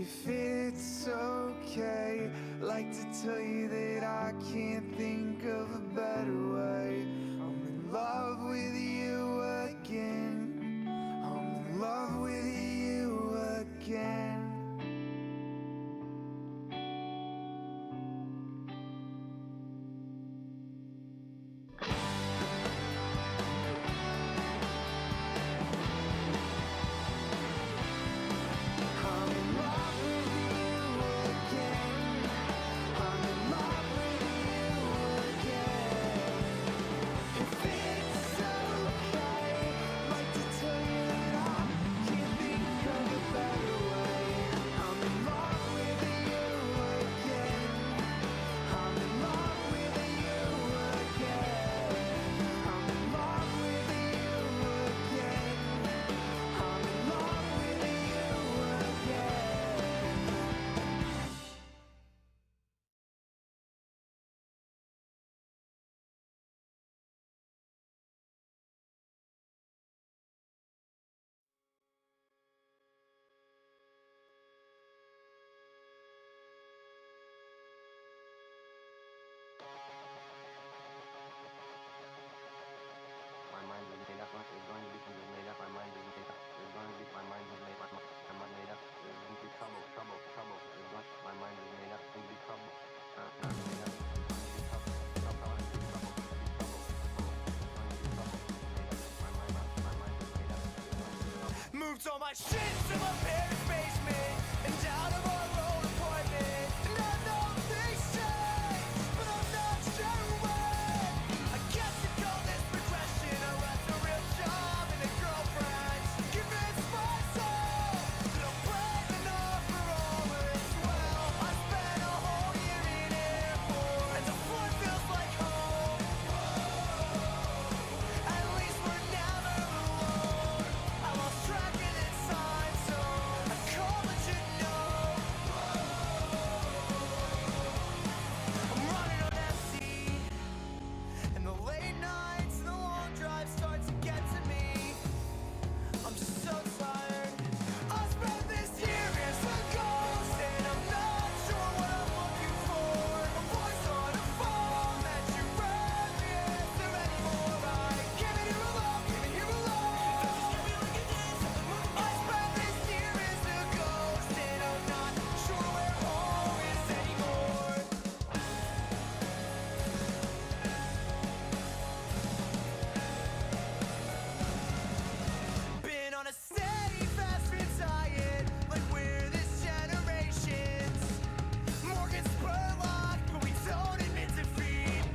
If it's okay, like to tell you that I can't think of a better way. I'm in love with you again. I'm in love with you again. Moved all my shit to my parents' basement and out of our old apartment. And I know things change, but I'm not sure when. I guess you call this progression. I left a real job and a girlfriend. Convinced myself that I'm brave enough for all this. Well, I spent a whole year in airport, and the floor feels like home. At least we're never alone. I lost track of the time zone. I call it, you know. I'm running on empty, and the late nights and the long drives start to get to me. I'm just so tired. I spent this year as a ghost, and I'm not sure what I'm looking for. A voice on a phone that you rarely answer anymore. I came in here alone, came in here alone. Don't just give me like a dance. I spent this year as a ghost, and I'm not sure where home is anymore. Been on a steady fast food diet, like we're this generation's Morgan Spurlock, but we don't admit defeat.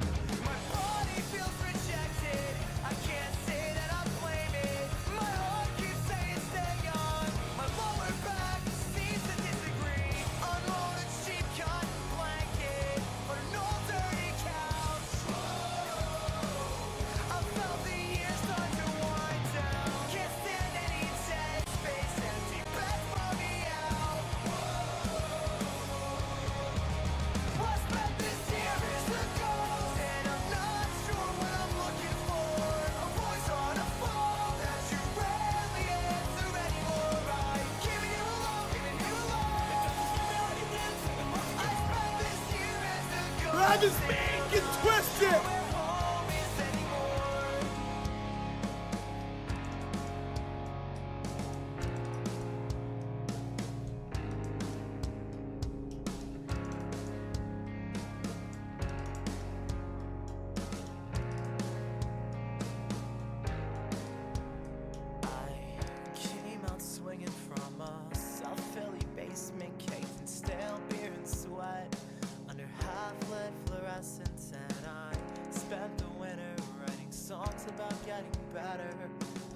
My body feels rejected. I can't say that I blame it. My heart keeps saying stay on. My lower back seems to disagree. Unroll a cheap cotton blanket on an old dirty couch. I felt the years start to wind down. Can't stand any dead space, empty beds blow me out. I spent this year as a ghost, and I'm not sure what I'm looking for. A voice on a phone that you rarely answer anymore. I came in here alone, came in here alone. I spent this year as a ghost. I just get twisted. Where home is anymore. I came out swinging from a South Philly basement, caked in stale beer and sweat under half-lit fluorescents, and I spent the winter writing songs about getting better.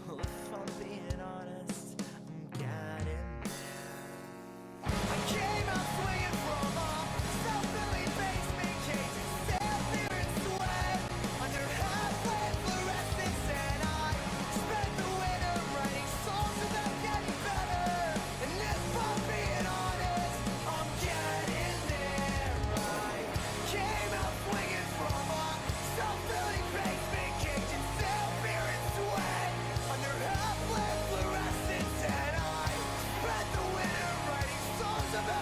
Well, if I'm being honest, I'm getting there. I came out swinging from a South Philly basement, caked in stale beer and sweat under half-lit fluorescents, and I spent the winter writing songs about getting better. And if I'm being honest, I'm getting there. I came out swinging from a South Philly basement, caked in stale beer and sweat under half-lit fluorescents, and I spent the winter writing songs about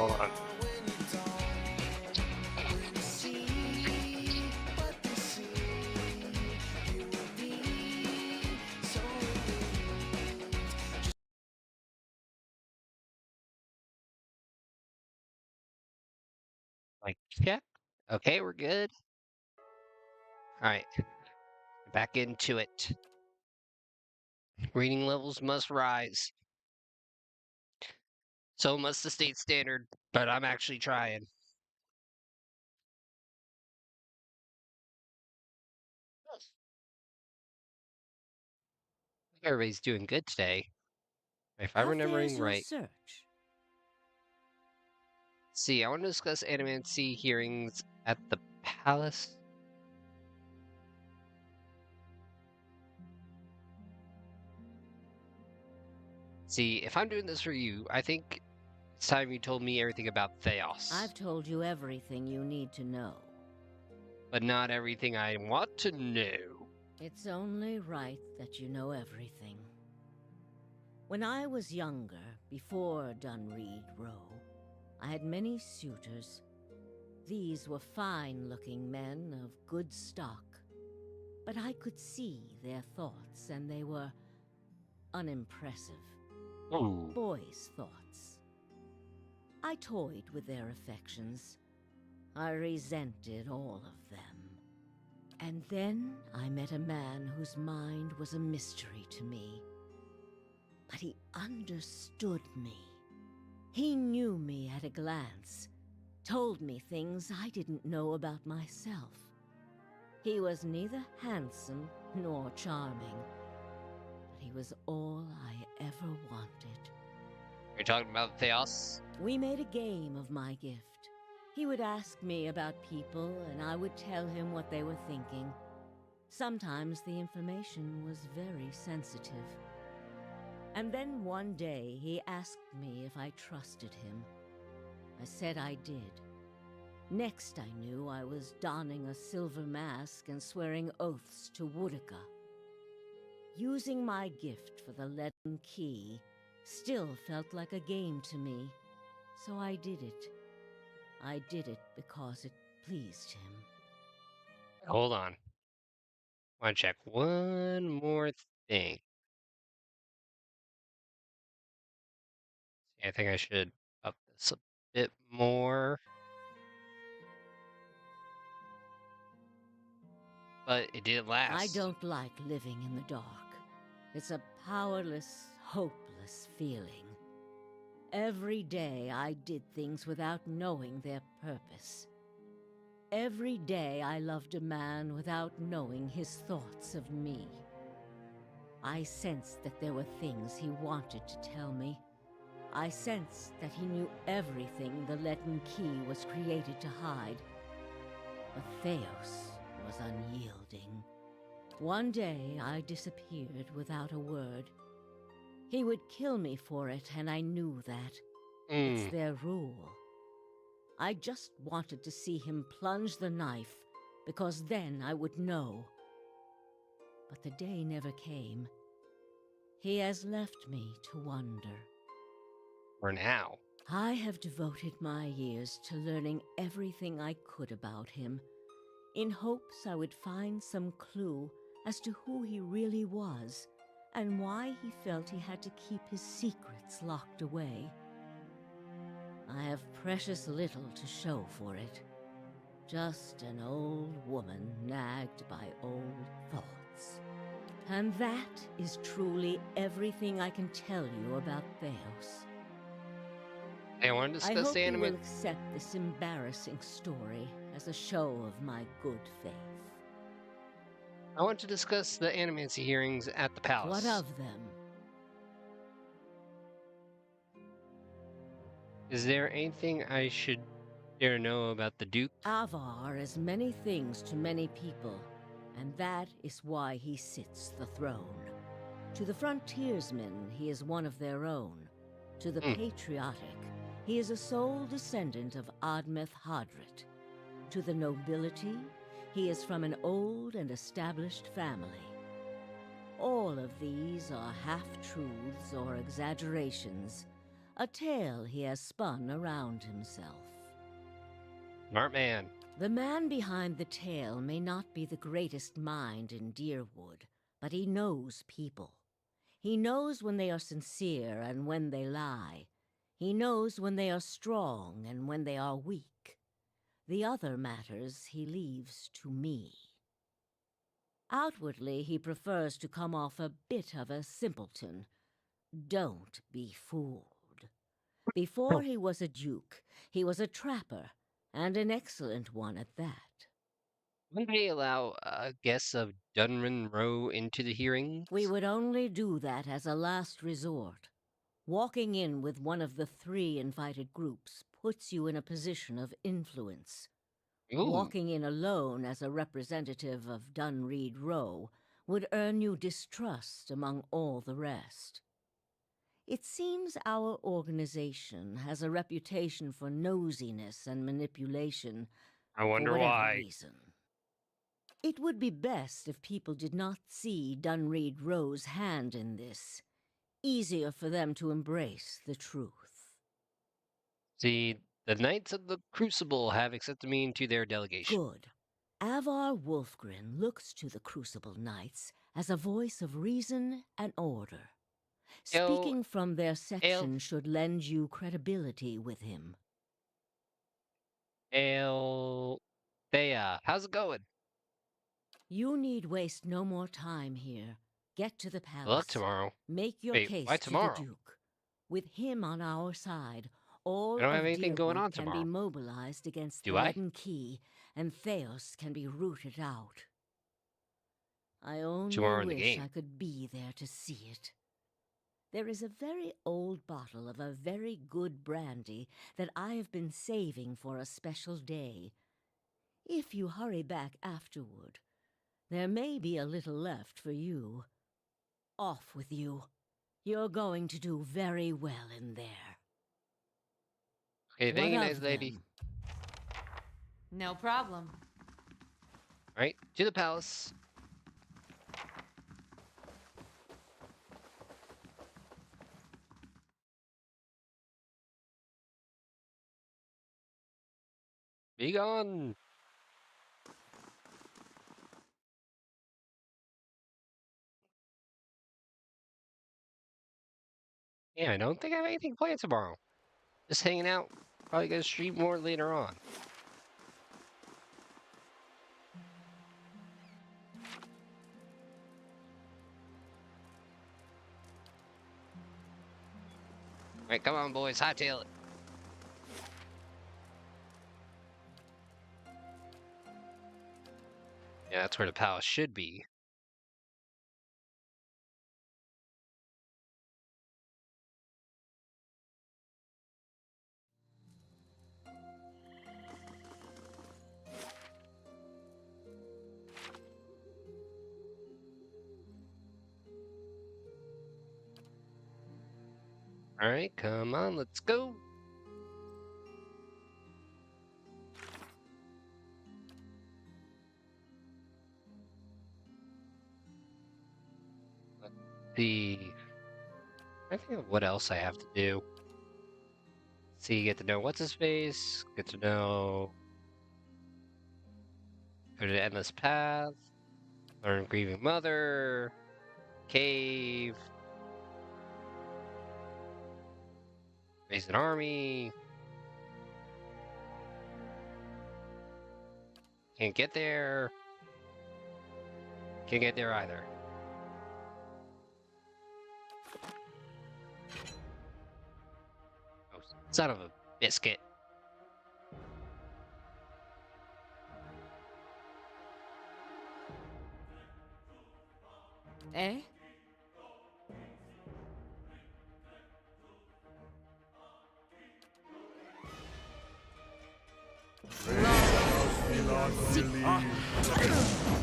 Hold on. Like, check. Okay, we're good. All right, back into it. Reading levels must rise. So must the state standard, but I'm actually trying. Everybody's doing good today, if I'm How remembering fares your right. search? See, I want to discuss animancy hearings at the palace. See, if I'm doing this for you, I think it's time you told me everything about Theos. I've told you everything you need to know. But not everything I want to know. It's only right that you know everything. When I was younger, before Dunreed Row, I had many suitors. These were fine-looking men of good stock. But I could see their thoughts, and they were unimpressive. Ooh. Boys' thoughts. I toyed with their affections. I resented all of them. And then I met a man whose mind was a mystery to me. But he understood me. He knew me at a glance, told me things I didn't know about myself. He was neither handsome nor charming, but he was all I ever wanted. You're talking about Theos? We made a game of my gift. He would ask me about people, and I would tell him what they were thinking. Sometimes the information was very sensitive. And then one day he asked me if I trusted him. I said I did. Next I knew I was donning a silver mask and swearing oaths to Woodica. Using my gift for the leaden key still felt like a game to me, so I did it. I did it because it pleased him. Hold on. I want to check one more thing. I think I should up this a bit more. But it didn't last. I don't like living in the dark. It's a powerless, hopeless feeling. Every day I did things without knowing their purpose. Every day I loved a man without knowing his thoughts of me. I sensed that there were things he wanted to tell me. I sensed that he knew everything the leaden key was created to hide. But Theos was unyielding. One day I disappeared without a word. He would kill me for it, and I knew that. It's their rule. I just wanted to see him plunge the knife, because then I would know. But the day never came. He has left me to wonder. For now. I have devoted my years to learning everything I could about him, in hopes I would find some clue as to who he really was, and why he felt he had to keep his secrets locked away. I have precious little to show for it. Just an old woman nagged by old thoughts. And that is truly everything I can tell you about Theos. Hey, I want to I discuss hope the you anime. will accept this embarrassing story as a show of my good faith. I want to discuss the animancy hearings at the palace. What of them? Is there anything I should dare know about the Duke? Avar is many things to many people, and that is why he sits the throne. To the frontiersmen, he is one of their own. To the patriotic, he is a sole descendant of Admeth Hadrit. To the nobility, he is from an old and established family. All of these are half-truths or exaggerations, a tale he has spun around himself. Smart man. The man behind the tale may not be the greatest mind in Deerwood, but he knows people. He knows when they are sincere and when they lie. He knows when they are strong and when they are weak. The other matters he leaves to me. Outwardly, he prefers to come off a bit of a simpleton. Don't be fooled. Before he was a duke, he was a trapper, and an excellent one at that. Would they allow guests of Dunman Row into the hearings? We would only do that as a last resort. Walking in with one of the 3 invited groups puts you in a position of influence. Ooh, Walking in alone as a representative of Dunreed Row would earn you distrust among all the rest. It seems our organization has a reputation for nosiness and manipulation, I for wonder whatever why. reason. It would be best if people did not see Dunreed Row's hand in this. Easier for them to embrace the truth. See, the Knights of the Crucible have accepted me into their delegation. Good. Avar Wolfgren looks to the Crucible Knights as a voice of reason and order. Speaking from their section should lend you credibility with him. Thea, how's it going? You need waste no more time here. Get to the Good luck palace. tomorrow. Make your Wait, case why to the tomorrow? Duke. With him on our side, all I don't of have anything going Deerwood on can tomorrow. be mobilized against Do the I? Leaden Key, and Theos can be rooted out. I only Tomorrow in the wish game. I could be there to see it. There is a very old bottle of a very good brandy that I have been saving for a special day. If you hurry back afterward, there may be a little left for you. Off with you. You're going to do very well in there. Okay, thank you, What nice of lady. them? No problem. Alright, to the palace. Be gone! Yeah, I don't think I have anything planned tomorrow. Just hanging out. Probably gonna stream more later on. Alright, come on, boys. Hightail it. Yeah, that's where the palace should be. Alright, come on, let's go. Let's see. I think of what else I have to do. See, get to know what's his face, get to know. Go to the endless path, learn grieving mother, cave, raise an army. Can't get there. Can't get there either. Oh, son of a biscuit. Eh?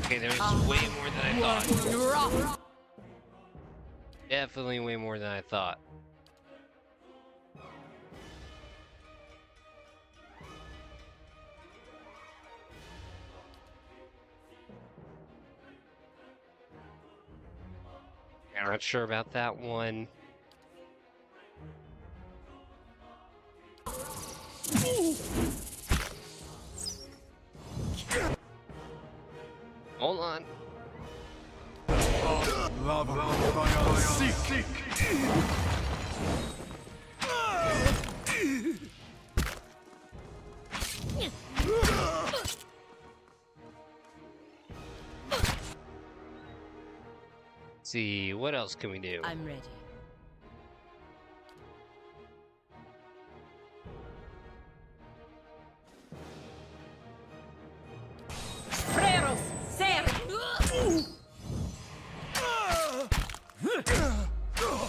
Okay, there's way more than I thought. Definitely way more than I thought. I'm not sure about that one. Hold on. Lava. Seek. See, what else can we do? I'm ready. Freros, ser!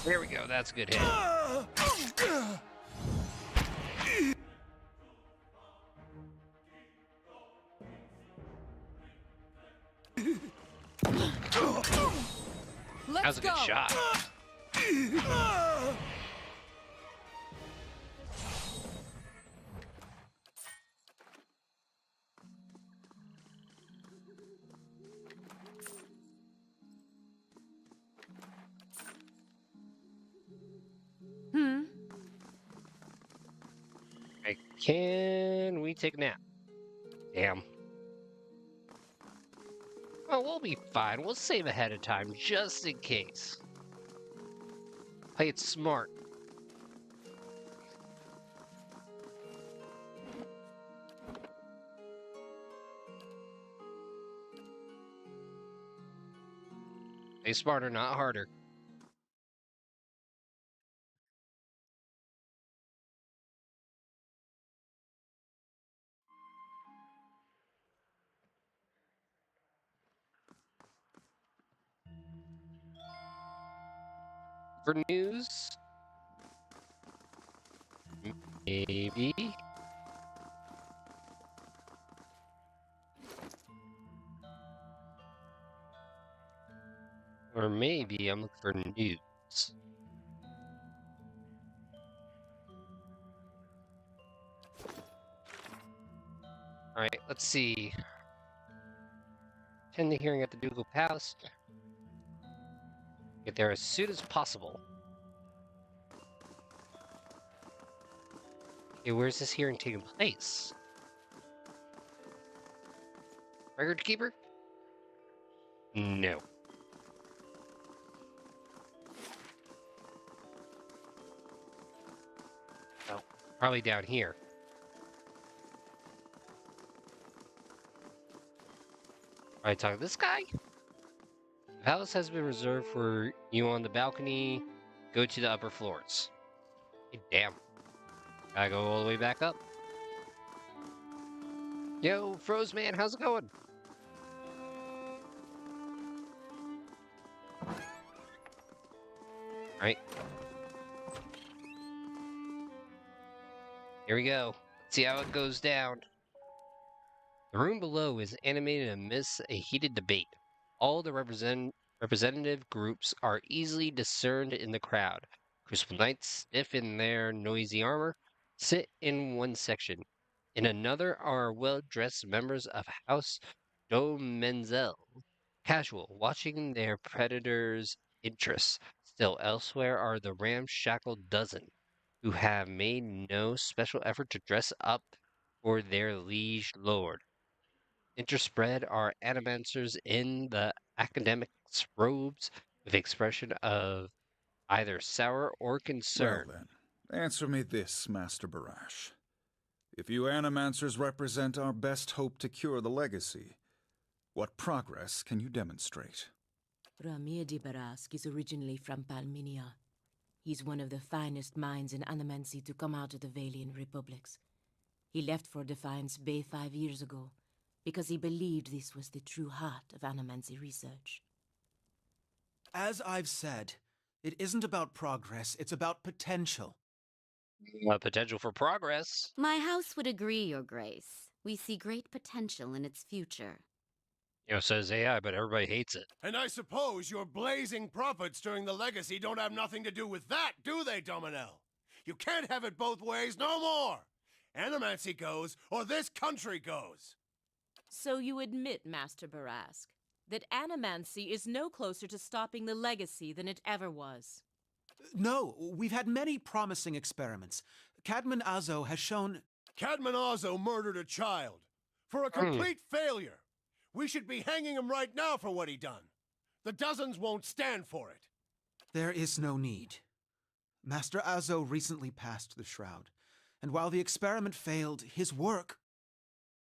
There we go, that's a good hit. That was a good shot. Right, can we take a nap? Damn. Well, we'll be fine. We'll save ahead of time, just in case. Play it smart. Play smarter, not harder. For news? Maybe? Or maybe I'm looking for news. Alright, let's see. Attend the hearing at the Ducal Palace. Get there as soon as possible. Okay, where's this hearing taking place? Record keeper? No. Oh, probably down here. Alright, talk to this guy? The palace has been reserved for you on the balcony. Go to the upper floors. Hey, damn. Gotta go all the way back up. Yo, Froze Man, how's it going? Alright. Here we go. Let's see how it goes down. The room below is animated amidst a heated debate. All the representative groups are easily discerned in the crowd. Crucible Knights, stiff in their noisy armor, sit in one section. In another are well-dressed members of House Domenzel, casual, watching their predators' interests. Still elsewhere are the ramshackle dozen, who have made no special effort to dress up for their liege lord. Interspread are animancers in the academic's robes with expression of either sour or concern. Well then, answer me this, Master Barash. If you animancers represent our best hope to cure the legacy, what progress can you demonstrate? Ramir de Barask is originally from Palminia. He's one of the finest minds in animancy to come out of the Valian Republics. He left for Defiance Bay 5 years ago, because he believed this was the true heart of animancy research. As I've said, it isn't about progress, it's about potential. Potential for progress. My house would agree, Your Grace. We see great potential in its future. You know, says AI, but everybody hates it. And I suppose your blazing profits during the legacy don't have nothing to do with that, do they, Dominel? You can't have it both ways no more. Animancy goes, or this country goes. So you admit, Master Barask, that animancy is no closer to stopping the legacy than it ever was. No, we've had many promising experiments. Cadman Azo has shown... Cadmanazzo murdered a child. For a Hmm. complete failure. We should be hanging him right now for what he done. The dozens won't stand for it. There is no need. Master Azo recently passed the shroud, and while the experiment failed, his work...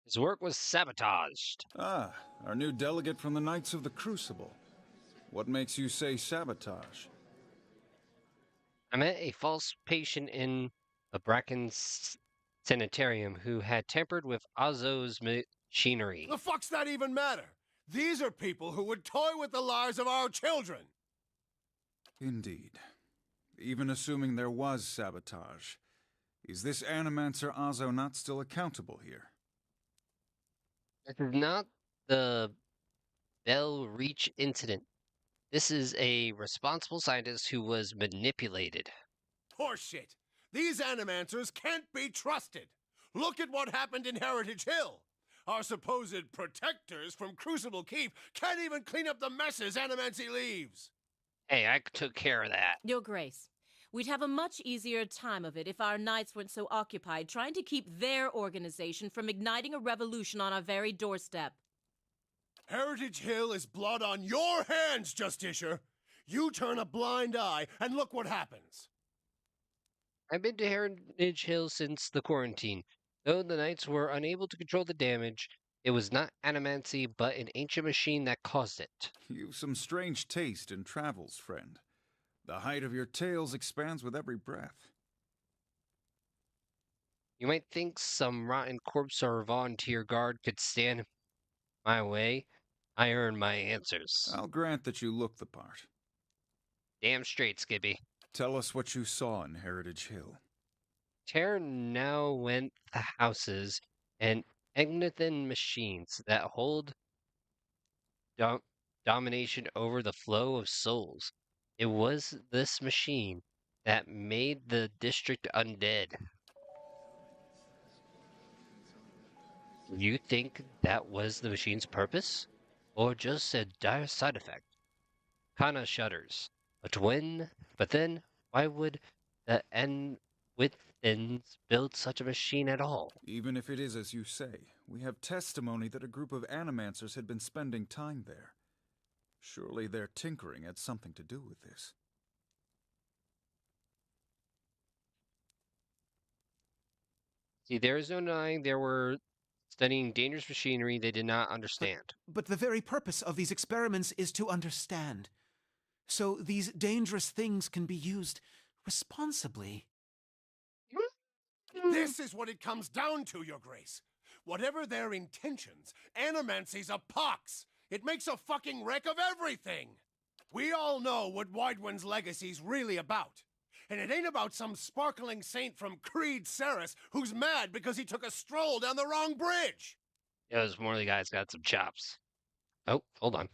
His work was sabotaged. Ah, our new delegate from the Knights of the Crucible. What makes you say sabotage? I met a false patient in a Bracken sanitarium who had tampered with Azo's machinery. The fuck's that even matter? These are people who would toy with the lives of our children. Indeed. Even assuming there was sabotage, is this Animancer Azo not still accountable here? This is not the Bell Reach incident. This is a responsible scientist who was manipulated. Horseshit. These animancers can't be trusted. Look at what happened in Heritage Hill. Our supposed protectors from Crucible Keep can't even clean up the messes Animancy leaves. Hey, I took care of that. Your Grace, we'd have a much easier time of it if our knights weren't so occupied trying to keep their organization from igniting a revolution on our very doorstep. Heritage Hill is blood on your hands, Justicia. You turn a blind eye and look what happens. I've been to Heritage Hill since the quarantine. Though the Knights were unable to control the damage, it was not animancy but an ancient machine that caused it. You've some strange taste in travels, friend. The height of your tales expands with every breath. You might think some rotten corpse or volunteer guard could stand my way. I earned my answers. I'll grant that you look the part. Damn straight, Skippy. Tell us what you saw in Heritage Hill. Terror now went the houses and Ignithan machines that hold domination over the flow of souls. It was this machine that made the district undead. You think that was the machine's purpose? Or just a dire side effect? Kana shudders. But then, why would the Enwithens build such a machine at all? Even if it is as you say, we have testimony that a group of animancers had been spending time there. Surely their tinkering had something to do with this. See, there is no denying they were studying dangerous machinery they did not understand. But the very purpose of these experiments is to understand. So these dangerous things can be used responsibly. This is what it comes down to, Your Grace. Whatever their intentions, animancy's a pox. It makes a fucking wreck of everything. We all know what Widewind's legacy's really about. And it ain't about some sparkling saint from Creed Ceres who's mad because he took a stroll down the wrong bridge. It was more the guy's got some chops. Oh, hold on.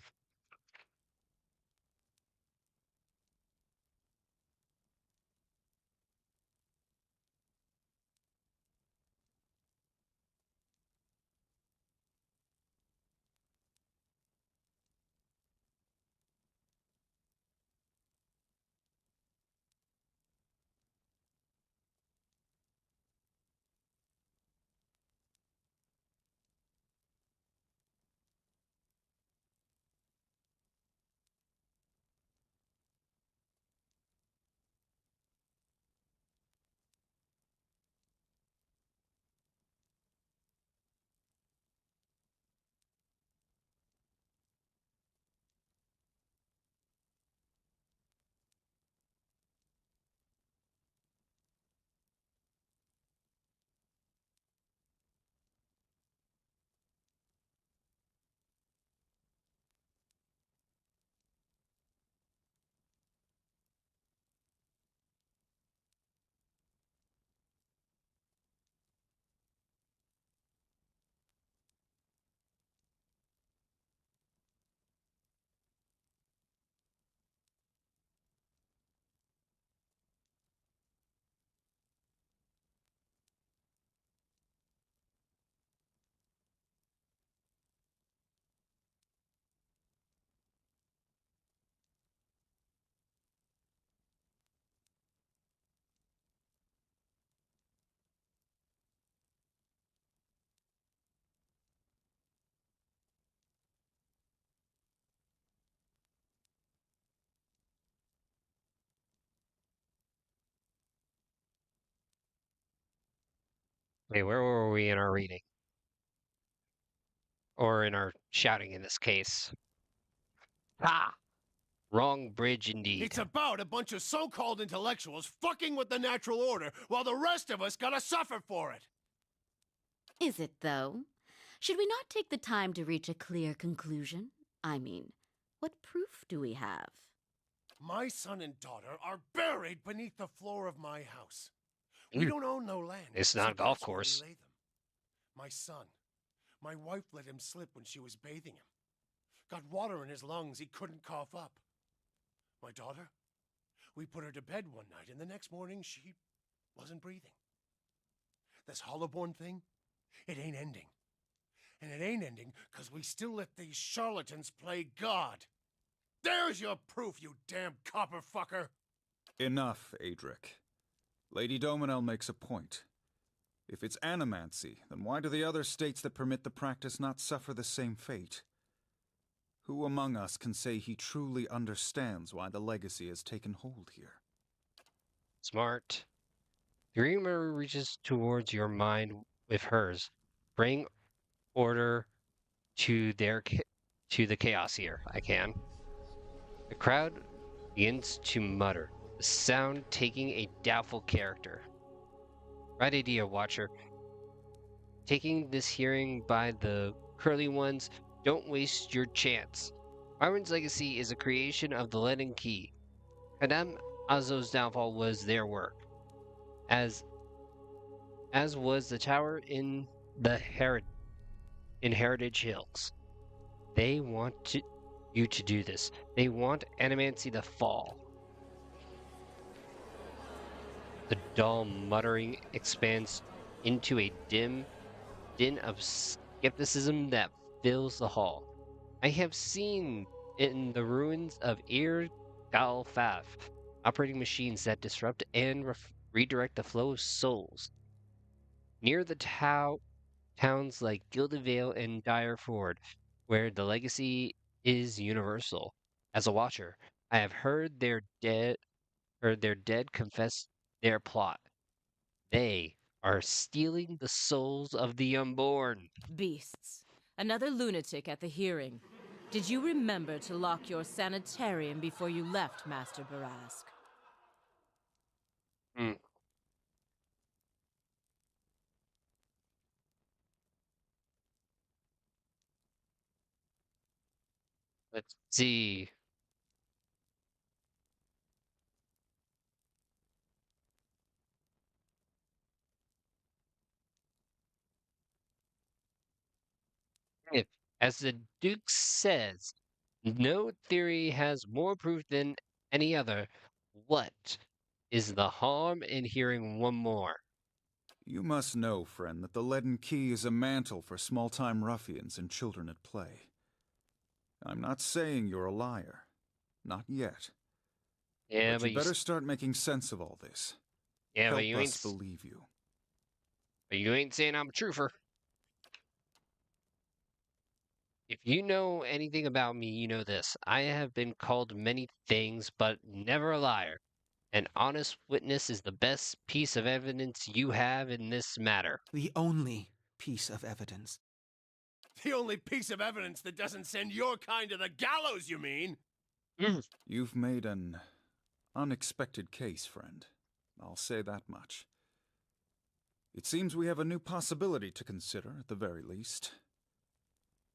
Wait, where were we in our reading? Or in our shouting in this case? Ah! Wrong bridge indeed. It's about a bunch of so-called intellectuals fucking with the natural order while the rest of us gotta suffer for it. Is it, though? Should we not take the time to reach a clear conclusion? I mean, what proof do we have? My son and daughter are buried beneath the floor of my house. We Mm. don't own no land. It's not a golf that's where we course. lay them. My son. My wife let him slip when she was bathing him. Got water in his lungs, he couldn't cough up. My daughter? We put her to bed one night, and the next morning she wasn't breathing. This Hollowborn thing, it ain't ending. And it ain't ending because we still let these charlatans play God. There's your proof, you damn copper fucker! Enough, Adric. Lady Dominel makes a point. If it's animancy, then why do the other states that permit the practice not suffer the same fate? Who among us can say he truly understands why the legacy has taken hold here? Smart. The rumor reaches towards your mind with hers. Bring order to to the chaos here. I can. The crowd begins to mutter, the sound taking a doubtful character. Right idea, Watcher. Taking this hearing by the curly ones, don't waste your chance. Byron's legacy is a creation of the Leaden Key. Kadam Azo's downfall was their work, as was the tower in the Heritage Hills. They want you to do this. They want animancy to fall. The dull muttering expands into a din of skepticism that fills the hall. I have seen in the ruins of Ir Galfaf operating machines that disrupt and redirect the flow of souls. Near the towns like Gilded Vale and Dire Ford, where the legacy is universal. As a watcher, I have heard their dead confess their plot. They are stealing the souls of the unborn. Beasts. Another lunatic at the hearing. Did you remember to lock your sanitarium before you left, Master Barask? Hmm. Let's see. If, as the Duke says, no theory has more proof than any other. What is the harm in hearing one more? You must know, friend, that the Leaden Key is a mantle for small-time ruffians and children at play. I'm not saying you're a liar. Not yet. Yeah, But you better start making sense of all this. yeah, Help us believe you. But you ain't saying I'm a truther. If you know anything about me, you know this. I have been called many things, but never a liar. An honest witness is the best piece of evidence you have in this matter. The only piece of evidence. The only piece of evidence that doesn't send your kind to the gallows, you mean? You've made an unexpected case, friend. I'll say that much. It seems we have a new possibility to consider, at the very least.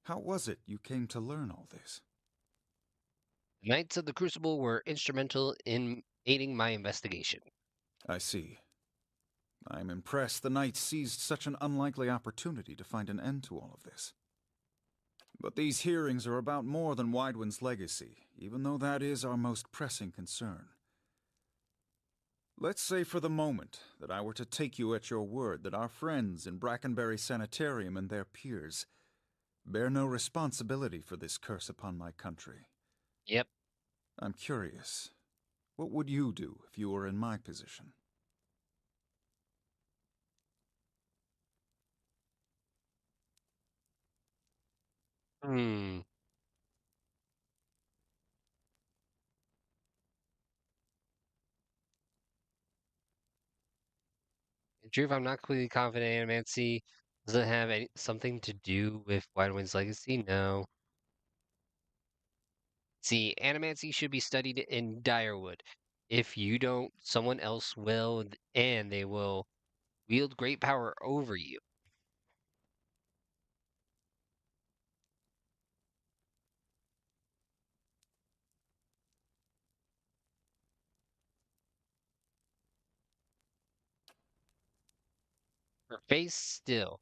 How was it you came to learn all this? The Knights of the Crucible were instrumental in aiding my investigation. I see. I'm impressed the Knights seized such an unlikely opportunity to find an end to all of this. But these hearings are about more than Widewind's legacy, even though that is our most pressing concern. Let's say for the moment that I were to take you at your word that our friends in Brackenbury Sanitarium and their peers bear no responsibility for this curse upon my country. Yep. I'm curious. What would you do if you were in my position? Hmm. truth, I'm not completely confident Animancy doesn't have something to do with Wildwind's legacy. No. See, Animancy should be studied in Direwood. If you don't, someone else will, and they will wield great power over you. Her face still.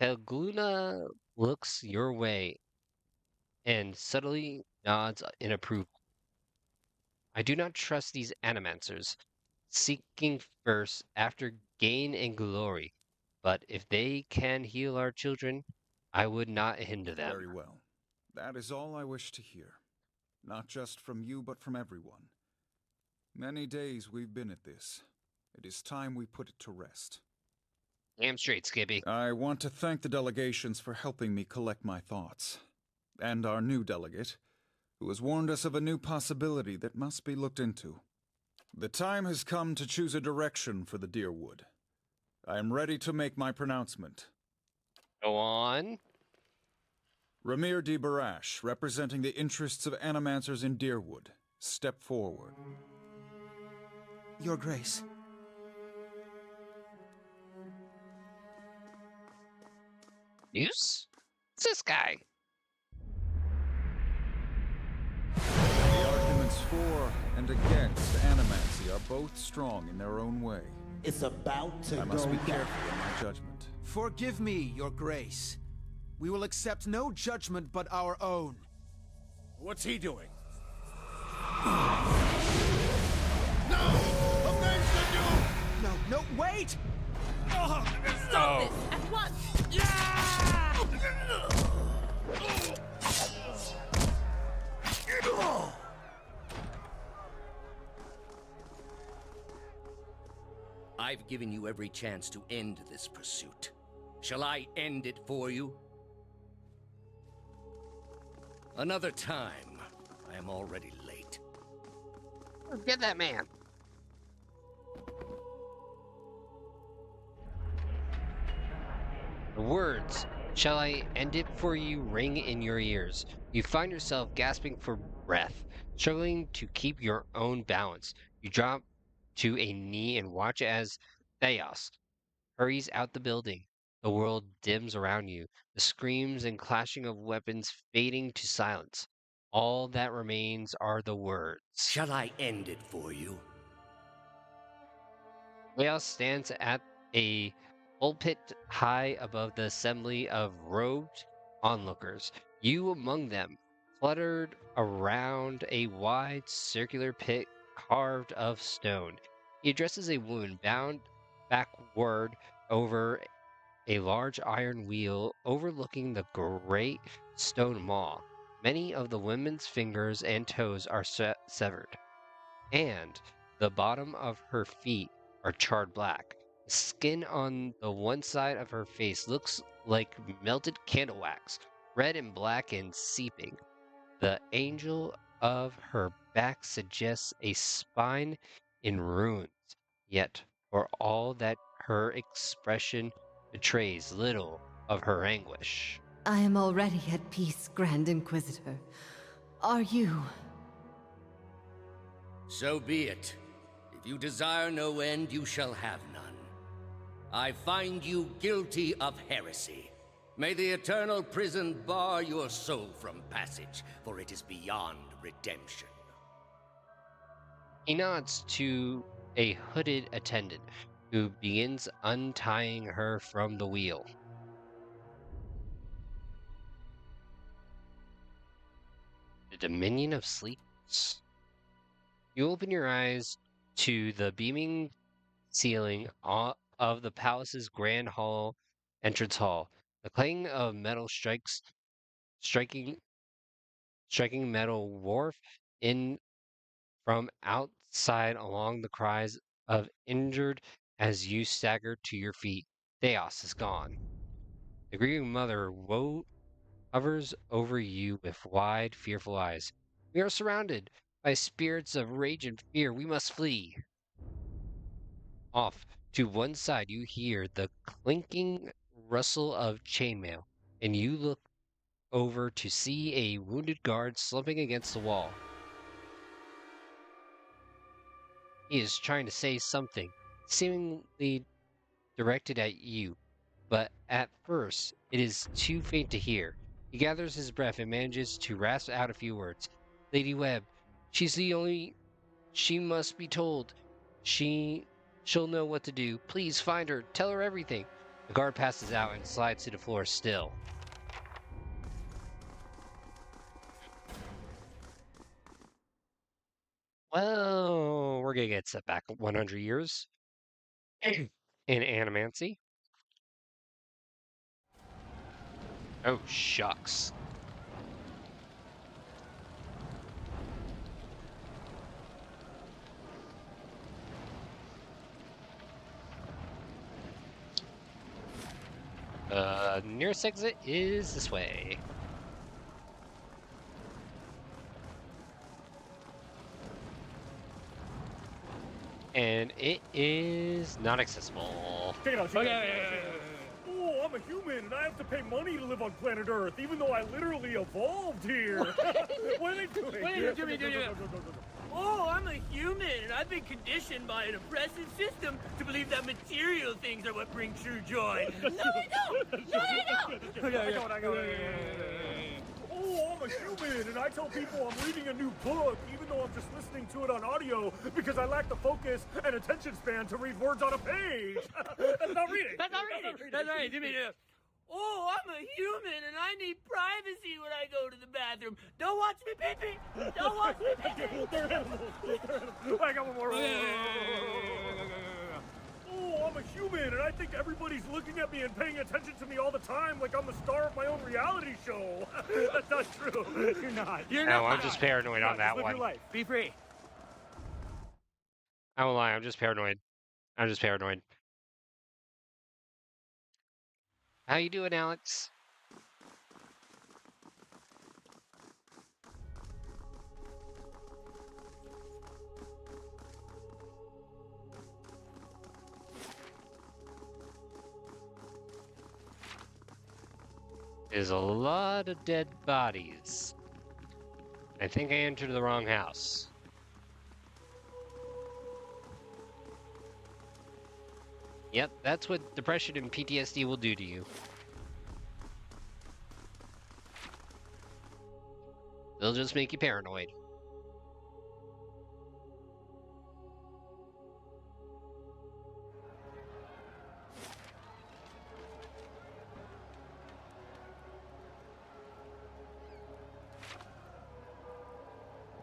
Pelgluna looks your way and subtly nods in approval. I do not trust these animancers, seeking first after gain and glory. But if they can heal our children, I would not hinder them. Very well. That is all I wish to hear. Not just from you, but from everyone. Many days we've been at this. It is time we put it to rest. Damn straight, Skippy. I want to thank the delegations for helping me collect my thoughts. And our new delegate, who has warned us of a new possibility that must be looked into. The time has come to choose a direction for the Deerwood. I am ready to make my pronouncement. Go on. Ramir D. Barash, representing the interests of animancers in Deerwood, step forward. Your Grace. News? What's this guy? The arguments for and against animancy are both strong in their own way. It's about to go I must be down. careful in my judgment. Forgive me, Your Grace. We will accept no judgment but our own. What's he doing? No! Avenge the Doom! No, wait! Stop this at once! I've given you every chance to end this pursuit. Shall I end it for you? Another time. I am already late. Get that man. The words, "Shall I end it for you," ring in your ears. You find yourself gasping for breath, struggling to keep your own balance. You drop to a knee and watch as Theos hurries out the building. The world dims around you, the screams and clashing of weapons fading to silence. All that remains are the words. Shall I end it for you? Theos stands at a pulpit high above the assembly of robed onlookers. You among them, cluttered around a wide circular pit carved of stone. He addresses a woman bound backward over a large iron wheel overlooking the great stone maw. Many of the woman's fingers and toes are severed, and the bottom of her feet are charred black. The skin on the one side of her face looks like melted candle wax, red and black and seeping. The angle of her back suggests a spine in ruins, yet for all that her expression betrays little of her anguish. I am already at peace, Grand Inquisitor. Are you? So be it. If you desire no end, you shall have none. I find you guilty of heresy. May the eternal prison bar your soul from passage, for it is beyond redemption. He nods to a hooded attendant who begins untying her from the wheel. The Dominion of Sleeps. You open your eyes to the beaming ceiling of the palace's grand hall entrance hall. The clang of metal striking metal wharf in from outside along the cries of injured as you stagger to your feet. Theos is gone. The grieving mother hovers over you with wide, fearful eyes. We are surrounded by spirits of rage and fear. We must flee. Off To one side, you hear the clinking rustle of chainmail, and you look over to see a wounded guard slumping against the wall. He is trying to say something, seemingly directed at you, but at first it is too faint to hear. He gathers his breath and manages to rasp out a few words. Lady Webb, she's the only... She must be told. She'll know what to do. Please find her. Tell her everything. The guard passes out and slides to the floor still. Well, we're gonna get set back 100 years in Animancy. Oh, shucks. Nearest exit is this way. And it is not accessible. Check it out. Oh, I'm a human and I have to pay money to live on planet Earth, even though I literally evolved here. What are they doing? Oh, I'm a human, and I've been conditioned by an oppressive system to believe that material things are what bring true joy. No, they don't! No, they don't! Oh, I'm a human, and I tell people I'm reading a new book, even though I'm just listening to it on audio, because I lack the focus and attention span to read words on a page. That's not reading. That's not reading. That's right. Oh, I'm a human, and I need privacy when I go to the bathroom. Don't watch me pee-pee. Don't watch me pee-pee. They're animals. I got one more. Oh, I'm a human, and I think everybody's looking at me and paying attention to me all the time like I'm the star of my own reality show. That's not true. You're not. You're not. No, I'm just paranoid on that live one. Your life. Be free. I won't lie, I'm just paranoid. How you doing, Alex? There's a lot of dead bodies. I think I entered the wrong house. Yep, that's what depression and PTSD will do to you. They'll just make you paranoid.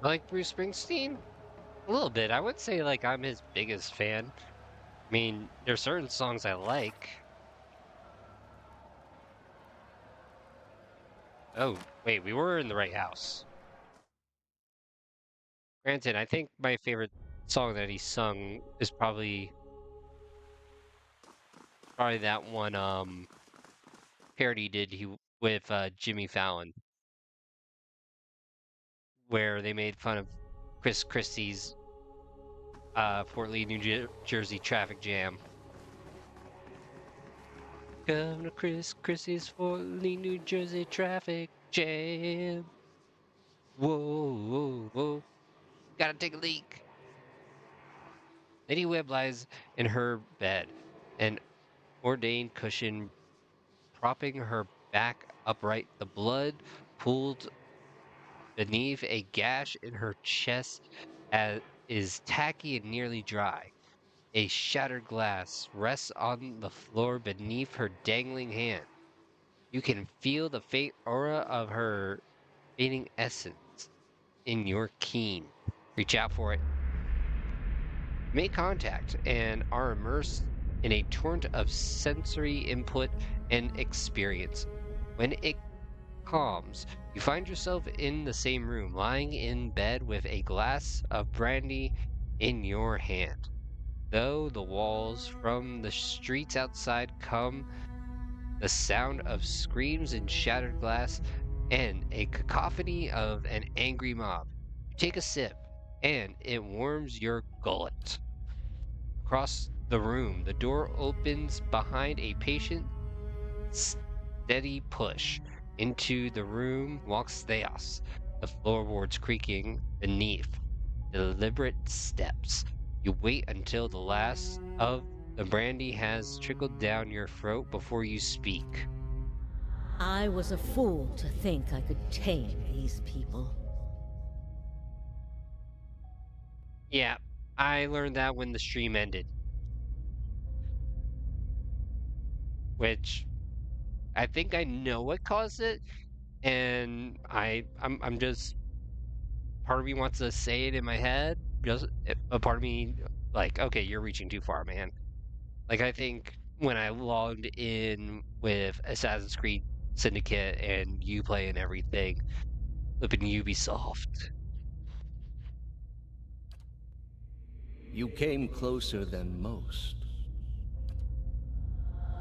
I like Bruce Springsteen? A little bit. I would say like I'm his biggest fan. I mean, there's certain songs I like. Oh, wait, we were in the right house. Granted, I think my favorite song that he sung is probably that one parody he with Jimmy Fallon, where they made fun of Chris Christie's Fort Lee, New Jersey traffic jam. Governor Chris Christie's Fort Lee, New Jersey traffic jam. Whoa, whoa, whoa. Gotta take a leak. Lady Webb lies in her bed, an ordained cushion propping her back upright. The blood pooled beneath a gash in her chest is tacky and nearly dry. A shattered glass rests on the floor beneath her dangling hand. You can feel the faint aura of her fading essence in your keen. Reach out for it. Make contact and are immersed in a torrent of sensory input and experience. When it calms, you find yourself in the same room, lying in bed with a glass of brandy in your hand. Though the walls from the streets outside come, the sound of screams and shattered glass, and a cacophony of an angry mob. You take a sip, and it warms your gullet. Across the room, the door opens behind a patient, steady push. Into the room walks Theos, the floorboards creaking beneath. Deliberate steps. You wait until the last of the brandy has trickled down your throat before you speak. I was a fool to think I could tame these people. Yeah, I learned that when the stream ended. Which I think I know what caused it, and I'm just, part of me wants to say it in my head, just a part of me like, okay, you're reaching too far, man. Like, I think when I logged in with Assassin's Creed Syndicate and Uplay and everything, flipping Ubisoft. You came closer than most.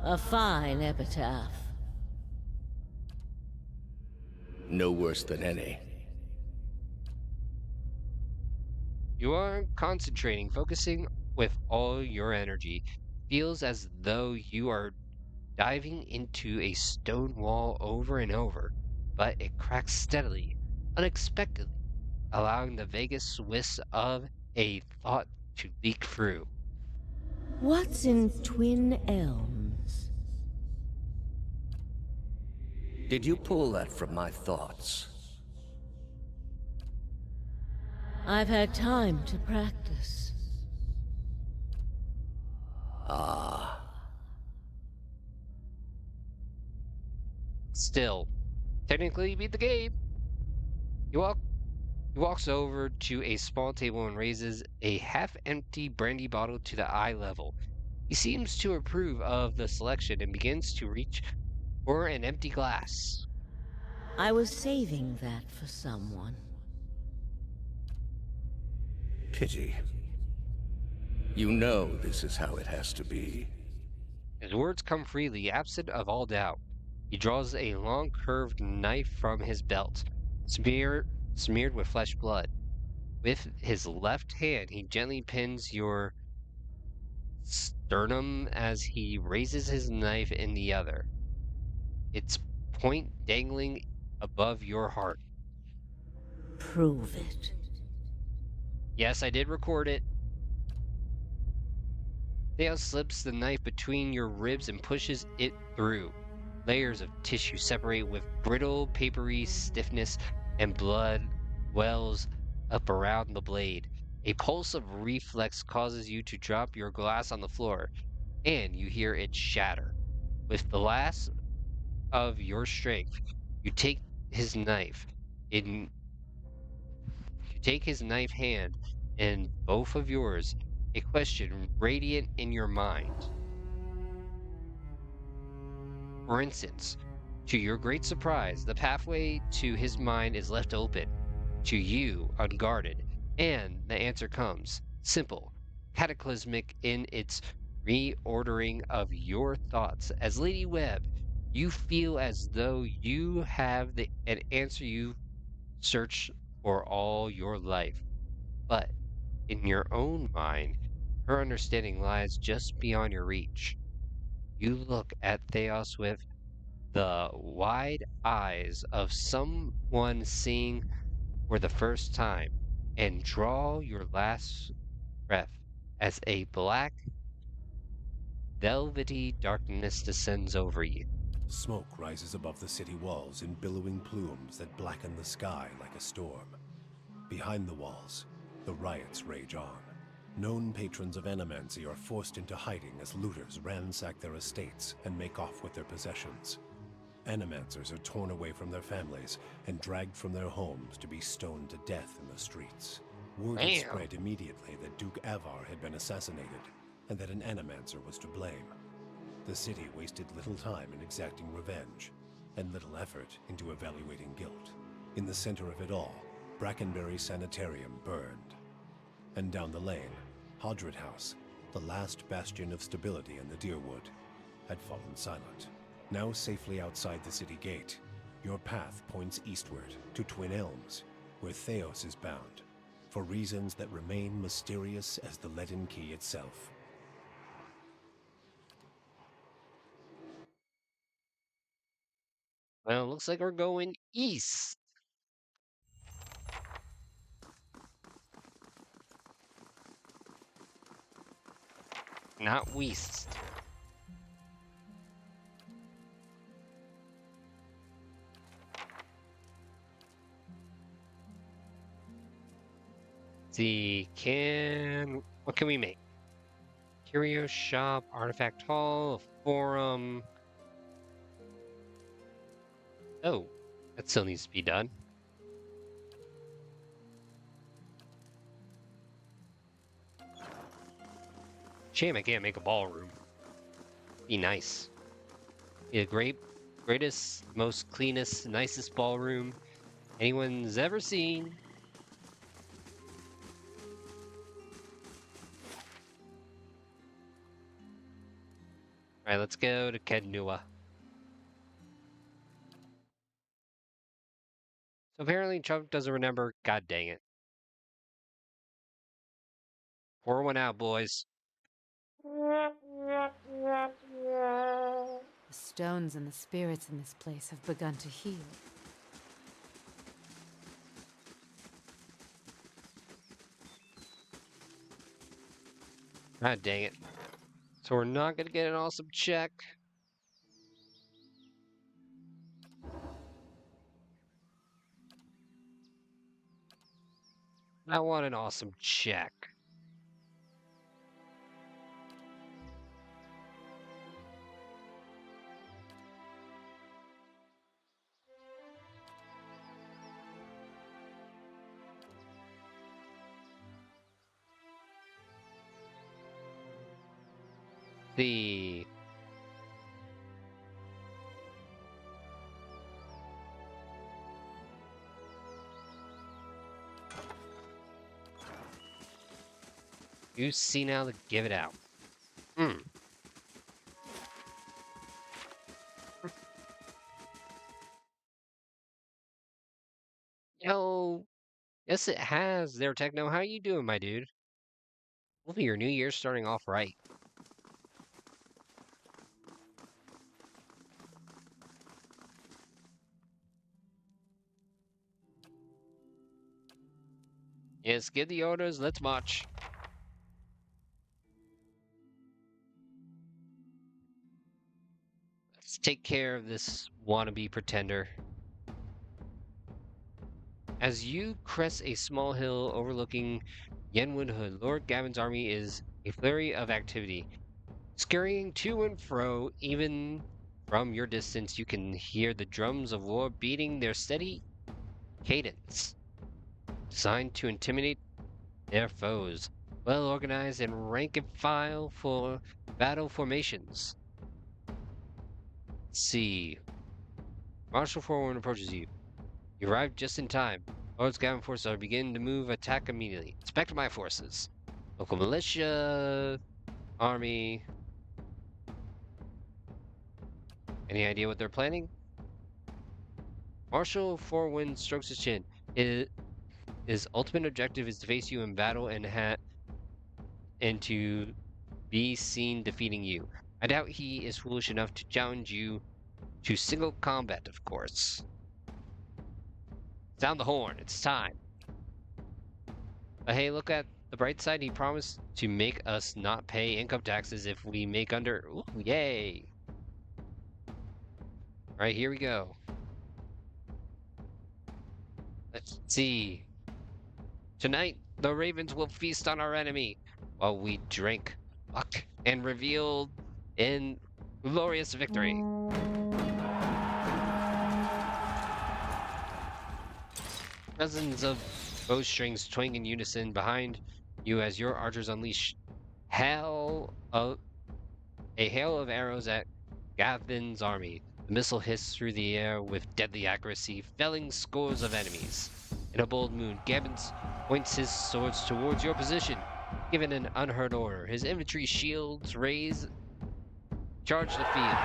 A fine epitaph. No worse than any. You are concentrating, focusing with all your energy. Feels as though you are diving into a stone wall over and over, but it cracks steadily, unexpectedly, allowing the vaguest wisp of a thought to leak through. What's in Twin Elms? Did you pull that from my thoughts? I've had time to practice. Ah. Still, technically you beat the game. He walks over to a small table and raises a half-empty brandy bottle to the eye level. He seems to approve of the selection and begins to reach for an empty glass. I was saving that for someone. Pity. You know this is how it has to be. His words come freely, absent of all doubt. He draws a long curved knife from his belt, smeared with flesh blood. With his left hand, he gently pins your sternum as he raises his knife in the other, its point dangling above your heart. Prove it. Yes, I did record it. Theo slips the knife between your ribs and pushes it through. Layers of tissue separate with brittle, papery stiffness, and blood wells up around the blade. A pulse of reflex causes you to drop your glass on the floor, and you hear it shatter. With the last of your strength, you take his knife hand in both of yours, a question radiant in your mind. For instance, to your great surprise, the pathway to his mind is left open, to you unguarded, and the answer comes, simple, cataclysmic in its reordering of your thoughts. As Lady Webb, you feel as though you have an answer you searched for all your life. But in your own mind, her understanding lies just beyond your reach. You look at Theos with the wide eyes of someone seeing for the first time, and draw your last breath as a black, velvety darkness descends over you. Smoke rises above the city walls in billowing plumes that blacken the sky like a storm. Behind the walls, the riots rage on. Known patrons of Animancy are forced into hiding as looters ransack their estates and make off with their possessions. Animancers are torn away from their families and dragged from their homes to be stoned to death in the streets. Word had spread immediately that Duke Avar had been assassinated, and that an Animancer was to blame. The city wasted little time in exacting revenge, and little effort into evaluating guilt. In the center of it all, Brackenbury Sanitarium burned. And down the lane, Hodred House, the last bastion of stability in the Deerwood, had fallen silent. Now safely outside the city gate, your path points eastward to Twin Elms, where Theos is bound, for reasons that remain mysterious as the leaden key itself. looks like we're going east. Not west. See, what can we make? Curio shop, artifact hall, a forum. Oh, that still needs to be done. Shame I can't make a ballroom. Be nice. Be the greatest, most cleanest, nicest ballroom anyone's ever seen. All right, let's go to Kednua. So apparently Chuck doesn't remember. God dang it. Pour one out, boys. The stones and the spirits in this place have begun to heal. God dang it. So we're not going to get an awesome check. I want an awesome check. The you see now to give it out. Yo, yes it has. There, Techno. How you doing, my dude? Hopefully your new year's starting off right. Yes, give the orders. Let's march. Let's take care of this wannabe pretender. As you crest a small hill overlooking Yenwood Hood, Lord Gavin's army is a flurry of activity. Scurrying to and fro, even from your distance, you can hear the drums of war beating their steady cadence, designed to intimidate their foes. Well organized and rank and file for battle formations. Let's see. Marshal Forewarn approaches you. You arrive just in time. Lord's Gavin forces are beginning to move attack immediately. Inspect my forces. Local militia, army. Any idea what they're planning? Marshal Forewind strokes his chin. His ultimate objective is to face you in battle and to be seen defeating you. I doubt he is foolish enough to challenge you to single combat, of course. Sound the horn, it's time. But hey, look at the bright side. He promised to make us not pay income taxes if we make under... Ooh, yay! Alright, here we go. Let's see. Tonight, the ravens will feast on our enemy while we drink luck and reveal in glorious victory. Dozens of bowstrings twang in unison behind you as your archers unleash a hail of arrows at Gavin's army. The missile hissed through the air with deadly accuracy, felling scores of enemies. In a bold mood, Gavin points his swords towards your position. Given an unheard order, his infantry shields raise, charge the field.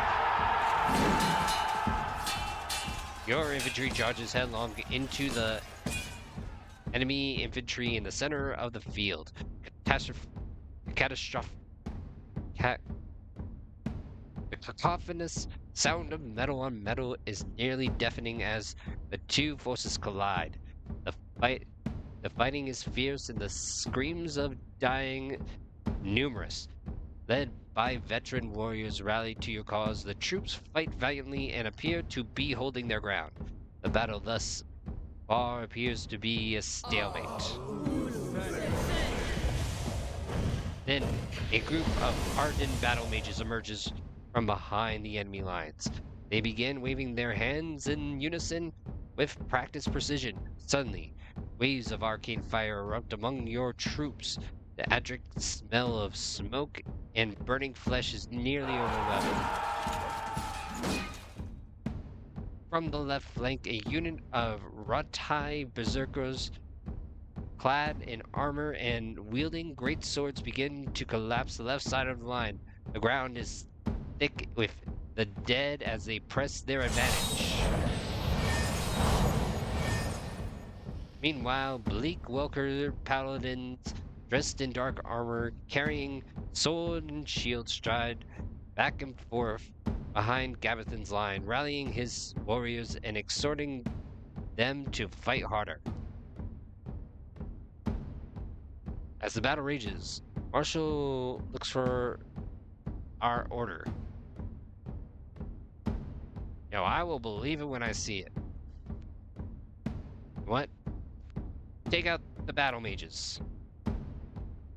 Your infantry charges headlong into the enemy infantry in the center of the field. The cacophonous Sound of metal on metal is nearly deafening as the two forces collide. The fighting is fierce and the screams of dying numerous. Led by veteran warriors rallied to your cause, the troops fight valiantly and appear to be holding their ground. The battle thus far appears to be a stalemate. Then, a group of ardent battle mages emerges from behind the enemy lines. They begin waving their hands in unison with practiced precision. Suddenly, waves of arcane fire erupt among your troops. The acrid smell of smoke and burning flesh is nearly overwhelming. From the left flank, a unit of Ratai berserkers clad in armor and wielding great swords begin to collapse the left side of the line. The ground is thick with the dead as they press their advantage. Meanwhile, bleak Welker paladins dressed in dark armor, carrying sword and shield, stride back and forth behind Gavathan's line, rallying his warriors and exhorting them to fight harder. As the battle rages, Marshall looks for our order. I will believe it when I see it. What? Take out the battle mages.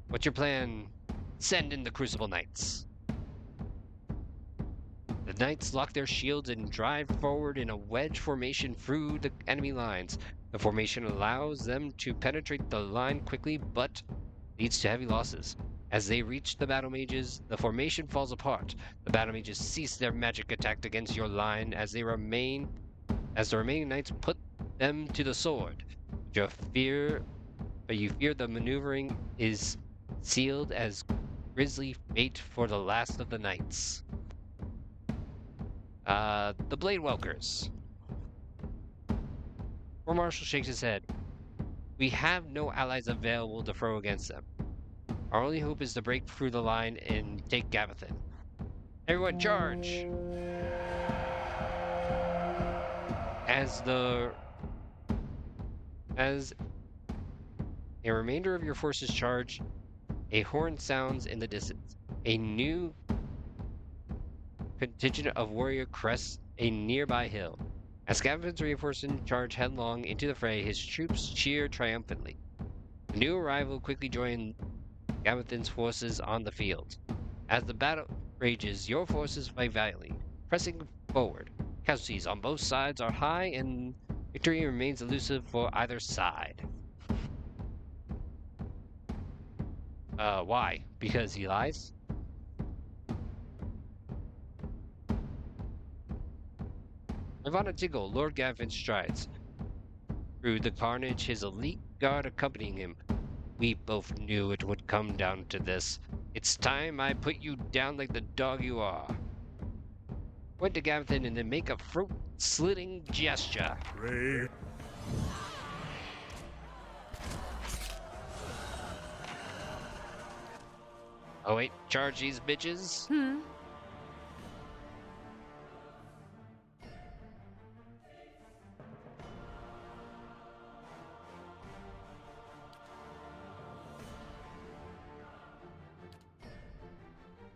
What's your plan? Send in the Crucible Knights. The Knights lock their shields and drive forward in a wedge formation through the enemy lines. The formation allows them to penetrate the line quickly, but leads to heavy losses. As they reach the battle mages, the formation falls apart. The battle mages cease their magic attack against your line as the remaining knights put them to the sword. You fear the maneuvering is sealed as grisly fate for the last of the knights. The Blade Welkers. Poor Marshall shakes his head. We have no allies available to throw against them. Our only hope is to break through the line and take Gavathan. Everyone charge! As a remainder of your forces charge, a horn sounds in the distance. A new contingent of warrior crests a nearby hill. As Gavathan's reinforcements charge headlong into the fray, his troops cheer triumphantly. The new arrival quickly joins Gavathan's forces on the field. As the battle rages, your forces fight valiantly, pressing forward. Casualties on both sides are high, and victory remains elusive for either side. Why? Because he lies? Ivana Tiggle, Lord Gavathan strides through the carnage, his elite guard accompanying him. We both knew it would come down to this. It's time I put you down like the dog you are. Point to Gavathan and then make a throat-slitting gesture. Ray. Oh wait, charge these bitches?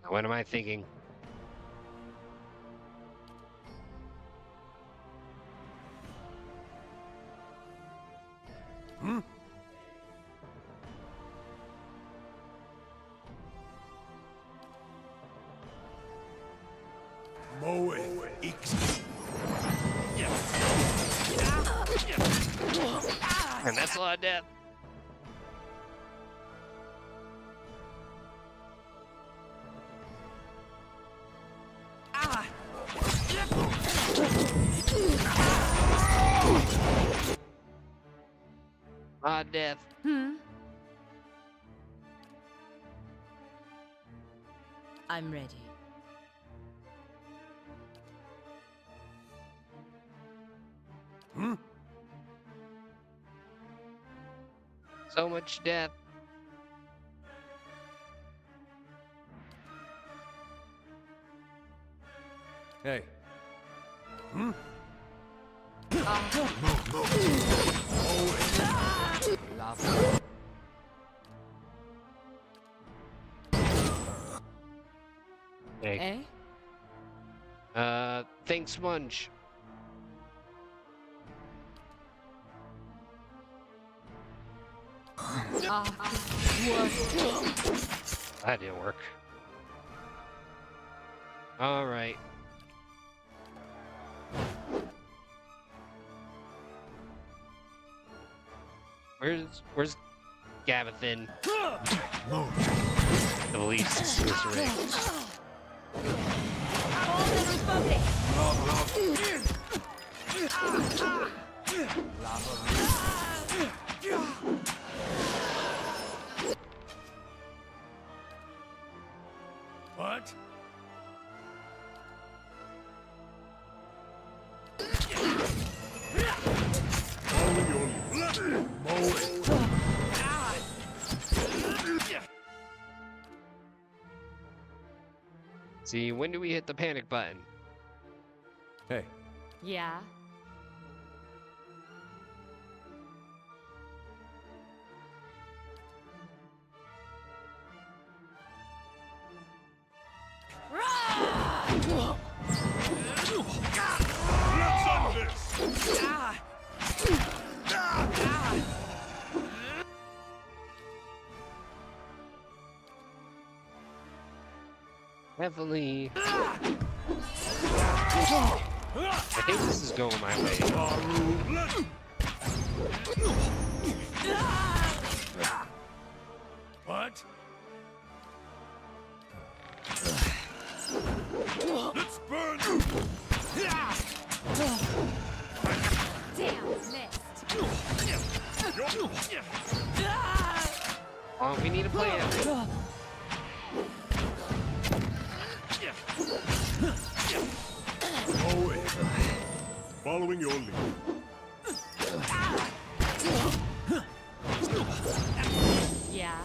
What am I thinking? And that's a lot of death. Death. I'm ready. So much death. Hey, Hey. Thanks, Munch. That didn't work. All right. Where's Gavathan? The least is rigged. What? See, when do we hit the panic button? Hey, Yeah? Definitely. I think this is going my way. What? Let's burn you! Damn, missed. Oh, we need a plan. Following your lead. Yeah?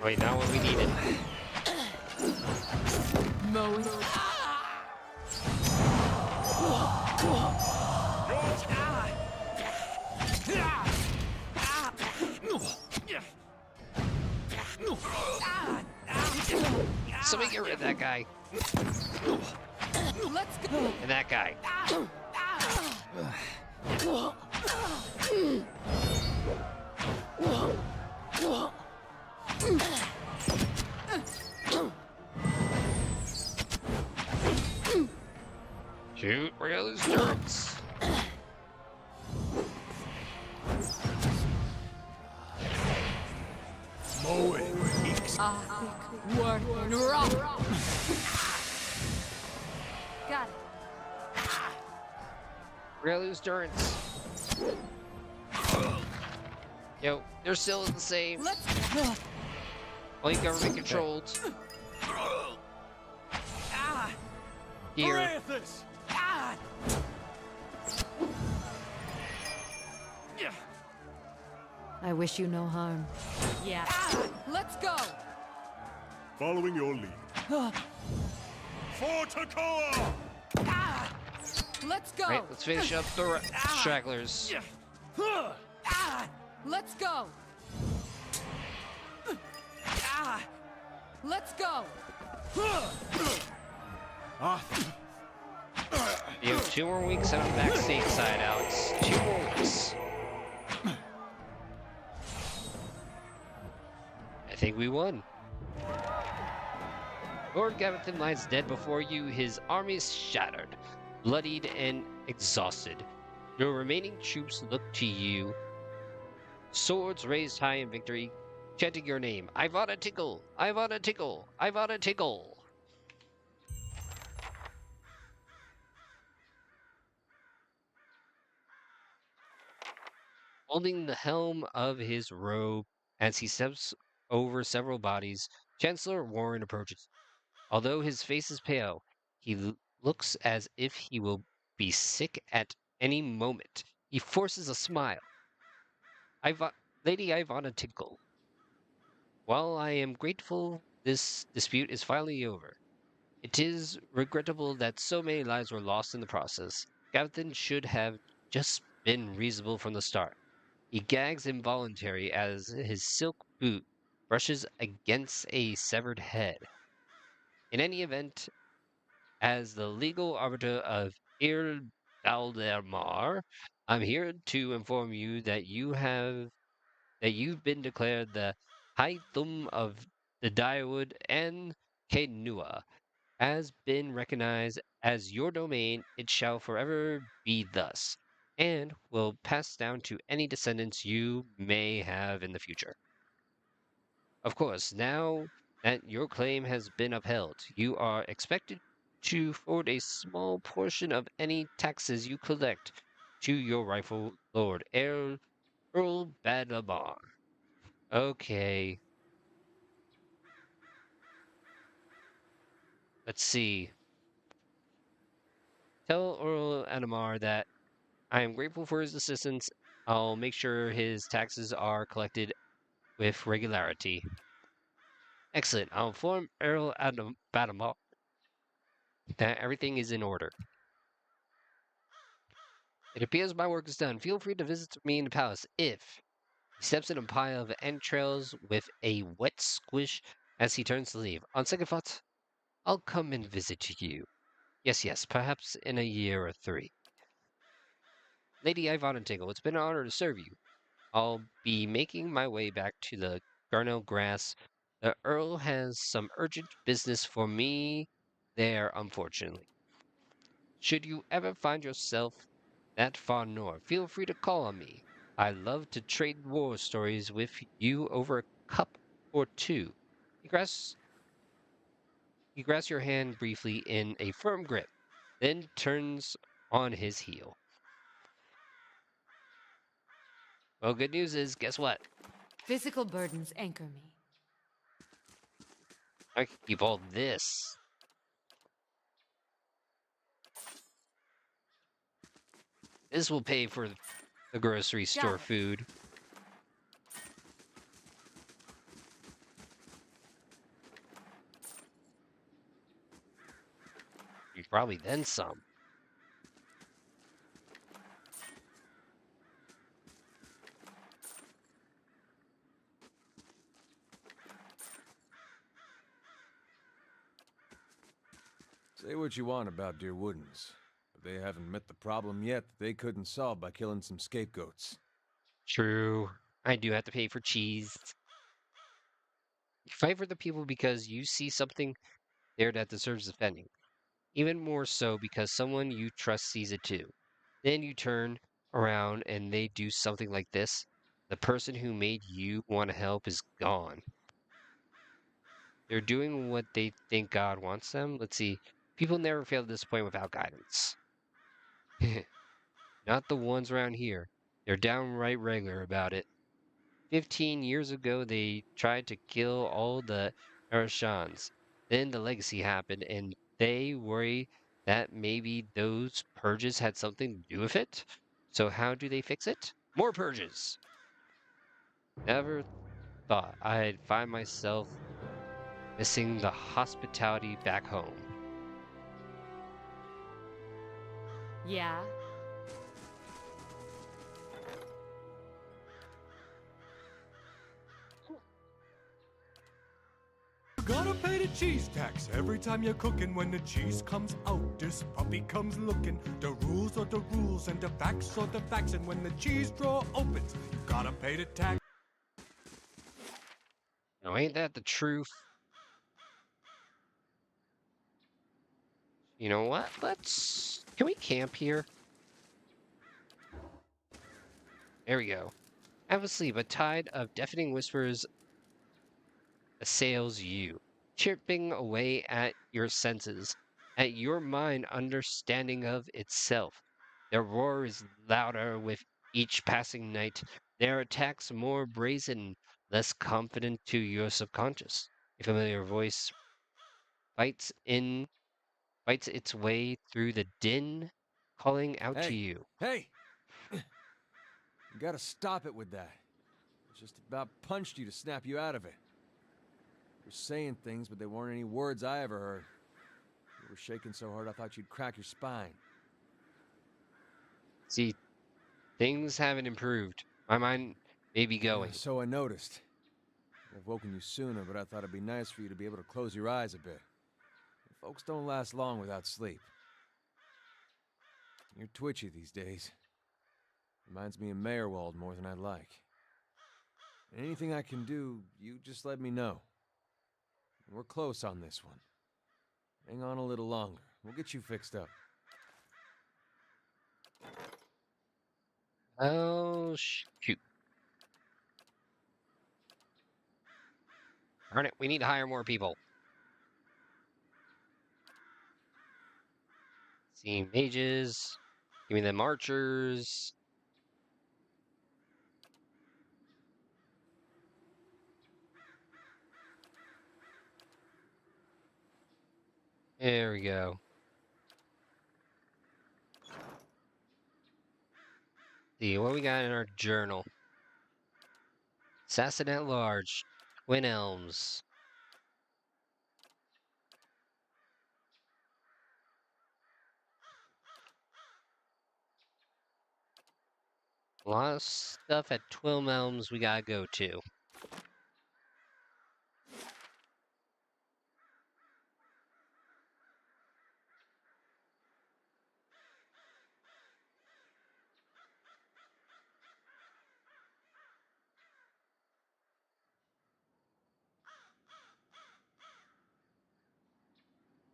Wait, not what we needed. Mowing. Somebody get rid of that guy. Let's go. And that guy. Shoot, we're gonna lose turrets. Work and rock. Got it. We're gonna lose turrets. Yo, they're still the same. Let's Only government controlled. Here. I wish you no harm. Yeah. Let's go. Following your lead. For Takoa! Let's go. Right, let's finish up the stragglers. Let's go. Let's go. You have 2 more weeks and I'm back stateside, Alex. 2 more weeks. I think we won. Lord Gavathan lies dead before you, his army is shattered, bloodied and exhausted. Your remaining troops look to you, swords raised high in victory, chanting your name, Ivana Tickle, Ivana Tickle, Ivana Tickle. Holding the helm of his robe as he steps over several bodies, Chancellor Warren approaches. Although his face is pale, he looks as if he will be sick at any moment. He forces a smile. Lady Ivana Tinkle, while I am grateful this dispute is finally over. It is regrettable that so many lives were lost in the process. Captain should have just been reasonable from the start. He gags involuntarily as his silk boot brushes against a severed head. In any event, as the legal arbiter of Ir Daldemar, I'm here to inform you that you've been declared the High Thumb of the Dyewood and Kenua. Has been recognized as your domain, it shall forever be thus, and will pass down to any descendants you may have in the future. Of course, now that your claim has been upheld, you are expected to forward a small portion of any taxes you collect to your rightful lord, Earl Badlamar. Okay, let's see. Tell Earl Adamar that I am grateful for his assistance. I'll make sure his taxes are collected with regularity. Excellent. I'll inform Earl Adamar that everything is in order. It appears my work is done. Feel free to visit me in the palace if he steps in a pile of entrails with a wet squish as he turns to leave. On second thought, I'll come and visit you. Yes, perhaps in a year or 3. Lady Yvonne Tingle, it's been an honor to serve you. I'll be making my way back to the Garnell Grass. The Earl has some urgent business for me there, unfortunately. Should you ever find yourself that far north, feel free to call on me. I love to trade war stories with you over a cup or two. He grasps your hand briefly in a firm grip, then turns on his heel. Well, good news is, guess what? Physical burdens anchor me. I can keep all this. This will pay for the grocery store food. Probably then some. Say what you want about Dear Woodens, but they haven't met the problem yet that they couldn't solve by killing some scapegoats. True. I do have to pay for cheese. You fight for the people because you see something there that deserves defending. Even more so because someone you trust sees it too. Then you turn around and they do something like this. The person who made you want to help is gone. They're doing what they think God wants them. Let's see. People never fail to disappoint without guidance. Not the ones around here. They're downright regular about it. 15 years ago, they tried to kill all the Arashans. Then the legacy happened, and they worry that maybe those purges had something to do with it. So how do they fix it? More purges! Never thought I'd find myself missing the hospitality back home. Yeah? Gotta pay the cheese tax every time you're cooking. When the cheese comes out, this puppy comes looking. The rules are the rules and the facts are the facts. And when the cheese drawer opens, you gotta pay the tax. Now, ain't that the truth? You know what? Can we camp here? There we go. Have a sleep. A tide of deafening whispers assails you, chipping away at your senses, at your mind understanding of itself. Their roar is louder with each passing night, their attacks more brazen, less confident to your subconscious. A familiar voice bites its way through the din, calling out to you. Hey! You gotta stop it with that. I just about punched you to snap you out of it. You were saying things, but they weren't any words I ever heard. You were shaking so hard I thought you'd crack your spine. See, things haven't improved. My mind may be going. So I noticed. I've woken you sooner, but I thought it'd be nice for you to be able to close your eyes a bit. Folks don't last long without sleep. You're twitchy these days. Reminds me of Mayorwald more than I'd like. Anything I can do, you just let me know. We're close on this one. Hang on a little longer. We'll get you fixed up. Oh, shoot. Darn it, we need to hire more people. See, mages. Give me them archers. There we go. See, what we got in our journal? Assassin at Large. Twin Elms. A lot of stuff at Twin Elms we gotta go to.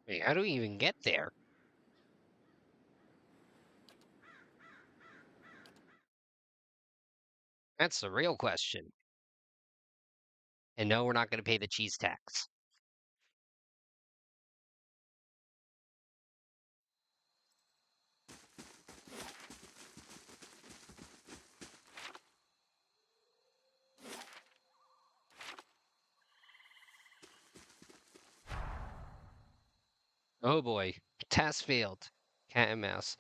Wait, how do we even get there? That's the real question. And no, we're not going to pay the cheese tax. Oh boy, task failed. Cat and mouse.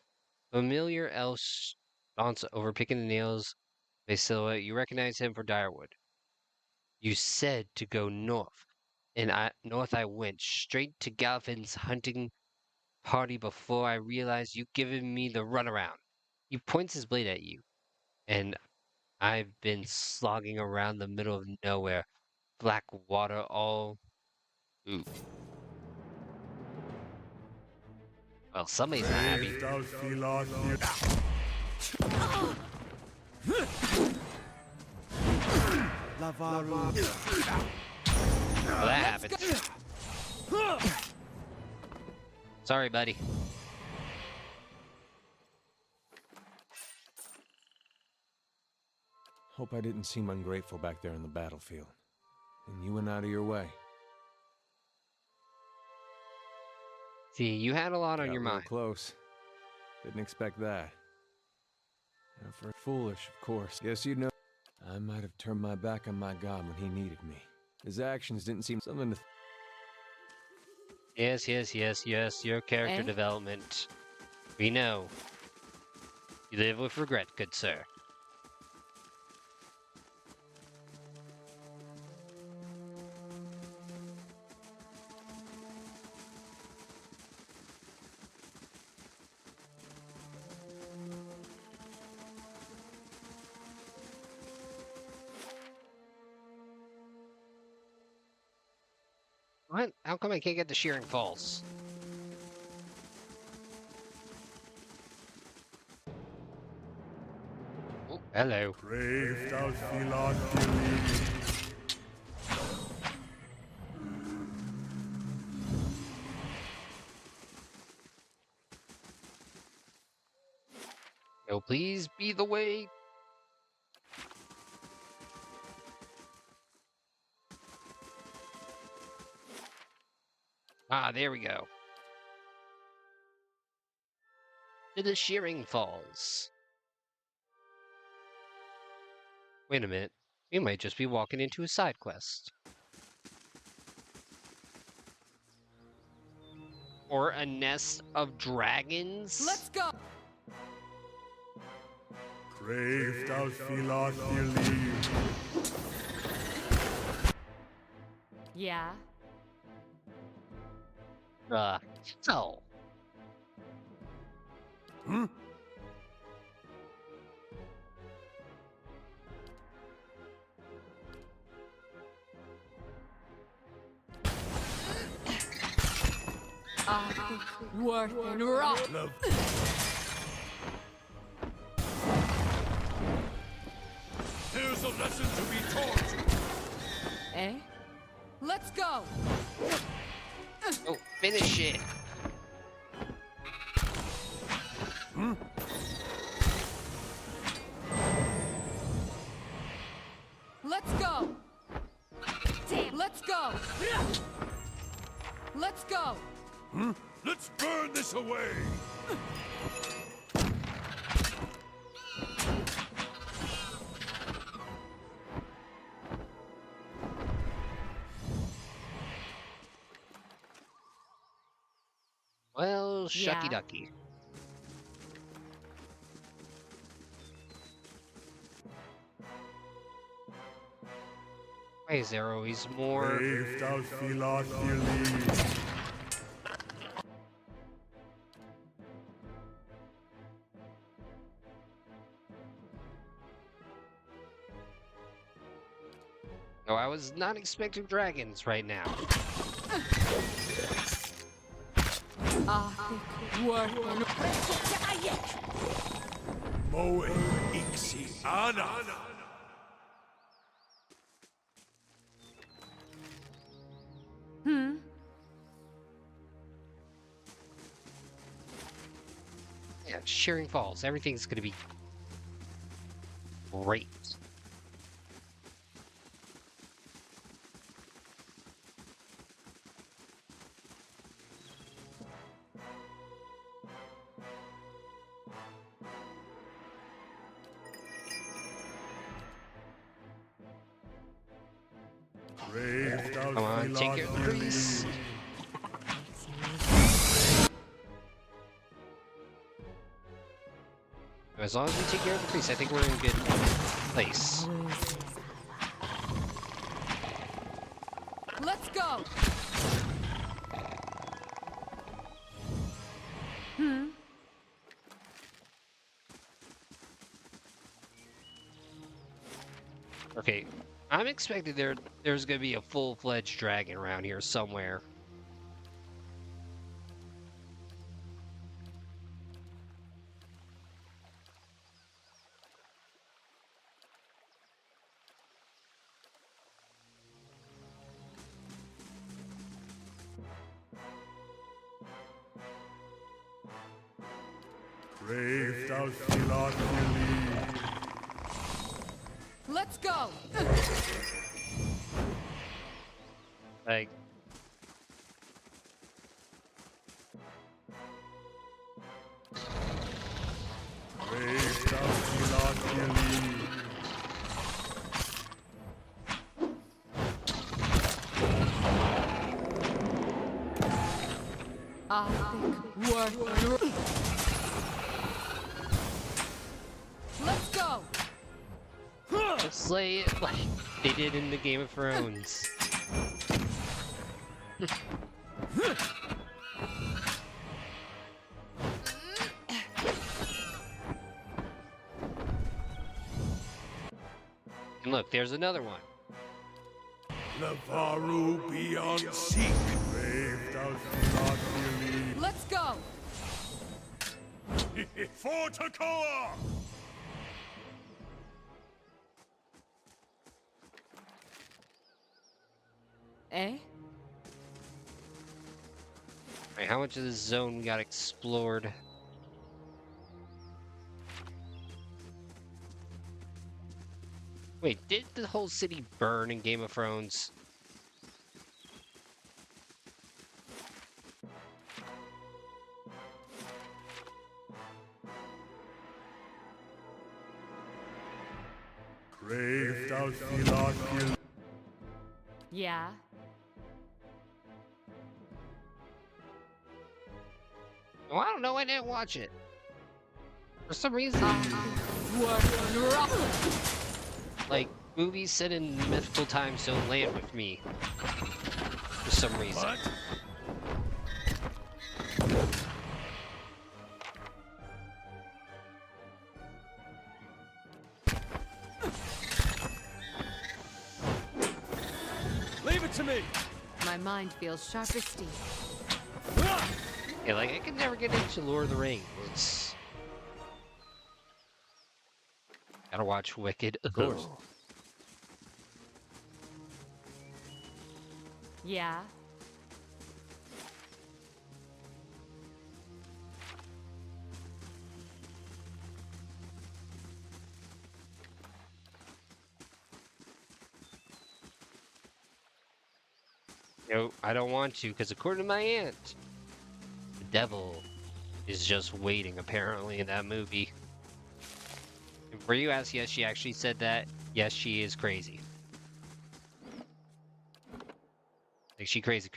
Familiar elf stomps over picking the nails. They silhouette. You recognize him for Direwood. You said to go north, and north I went, straight to Galvin's hunting party before I realized you'd given me the runaround. He points his blade at you, and I've been slogging around the middle of nowhere. Black water all... Ooh. Well, somebody's not happy. Well, that happened. Sorry, buddy. Hope I didn't seem ungrateful back there in the battlefield. And you went out of your way. See, you had a lot on your mind. Close. Didn't expect that. For foolish, of course. Yes, you know. I might have turned my back on my god when he needed me. His actions didn't seem something to... Yes, your character development. We know. You live with regret, good sir. What? How come I can't get the Shearing Falls? Oh, hello. Oh, please be the way. Ah, there we go. To the Shearing Falls. Wait a minute. We might just be walking into a side quest. Or a nest of dragons? Let's go! Yeah? So. Hmm? Worth and rot. Love. Here's a lesson to be taught. Eh? Let's go! Oh, finish it. Hmm? Let's go! Damn! Let's go! Let's go! Hmm? Let's burn this away. Well, shucky ducky. Why is there always more? No, I was not expecting dragons right now. Moe ixi ana. Yeah, Shearing Falls. Everything's gonna be great. Come on, take care of the grease. As long as we take care of the priest, I think we're in a good place. Let's go! Okay, I'm expecting there's gonna be a full-fledged dragon around here somewhere. Let's go! Like, Let's go! let's slay it like they did in the Game of Thrones. And look, there's another one. Navaru beyond seek. Let's go! For Takoa! Eh? Alright, how much of this zone got explored? Wait, did the whole city burn in Game of Thrones? Yeah? Oh, I don't know, I didn't watch it. For some reason, like, movies set in mythical times don't land with me. for some reason. Leave it to me! My mind feels sharp as steel. Yeah, like, I could never get into Lord of the Rings. It's... Gotta watch Wicked. Of course. Yeah? No, I don't want to, because according to my aunt, the devil is just waiting, apparently, in that movie. Were you asked? Yes, she actually said that. Yes, she is crazy. Like, she crazy.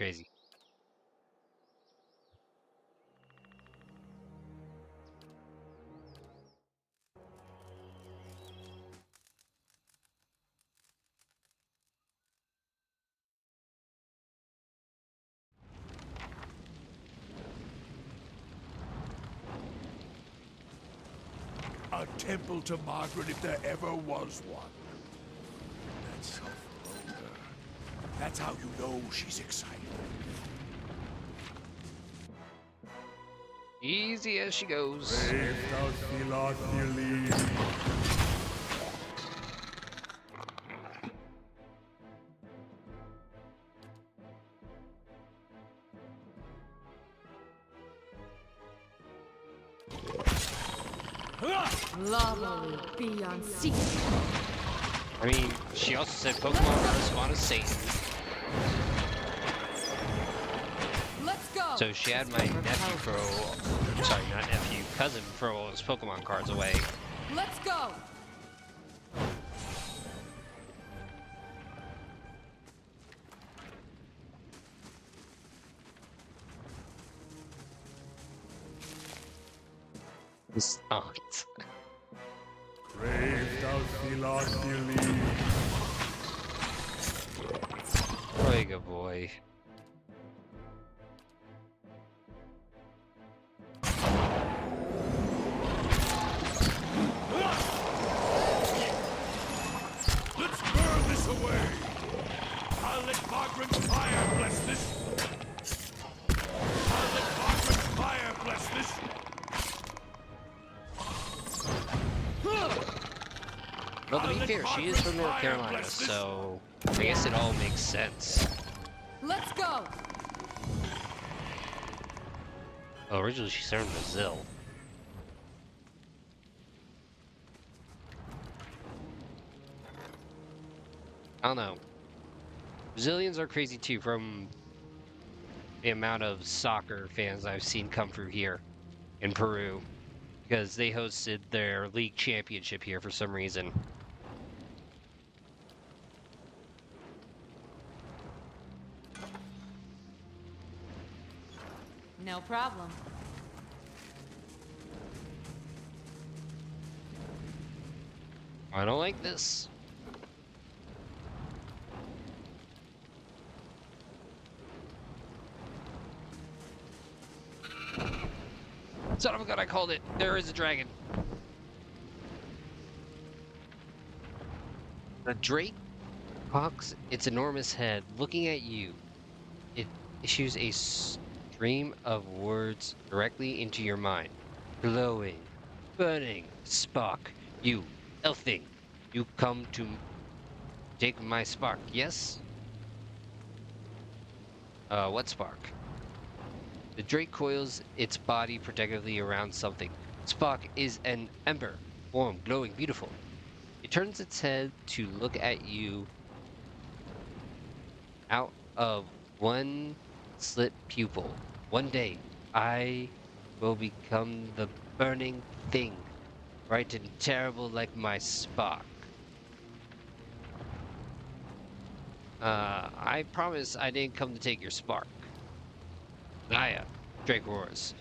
A temple to Margaret if there ever was one. That's so vulgar. That's how you know she's excited. Easy as she goes. Lava will be unseated. I mean, she also said Pokemon are the spawn of Satan. Let's go. So she had my nephew throw, sorry, not nephew, cousin throw all his Pokemon cards away. Let's go. His aunt. Boy, good boy. Let's burn this away! I'll let Margaret's fire bless this! I'll let Margaret's fire bless this! Well, to be fair, she is from North Carolina, so I guess it all makes sense. Let's go. Oh, originally she's from Brazil. I don't know. Brazilians are crazy too, from the amount of soccer fans I've seen come through here in Peru, because they hosted their league championship here for some reason. No problem. I don't like this. Son of a gun, I called it. There is a dragon. The drake cocks its enormous head, looking at you. It issues a stream of words directly into your mind. Glowing, burning, spark. You, elfing, you come to take my spark, yes? What spark? The drake coils its body protectively around something. Spark is an ember, warm, glowing, beautiful. It turns its head to look at you out of one slit pupil. One day, I will become the burning thing, bright and terrible like my spark. I promise I didn't come to take your spark. Naya, Drake roars.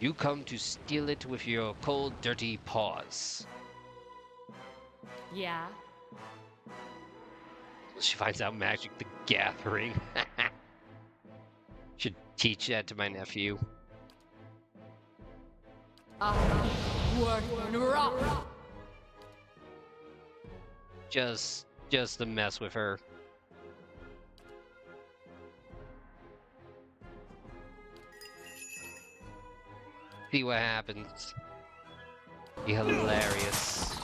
You come to steal it with your cold, dirty paws. Yeah. She finds out Magic the Gathering. teach that to my nephew. Just to mess with her. See what happens. Be hilarious.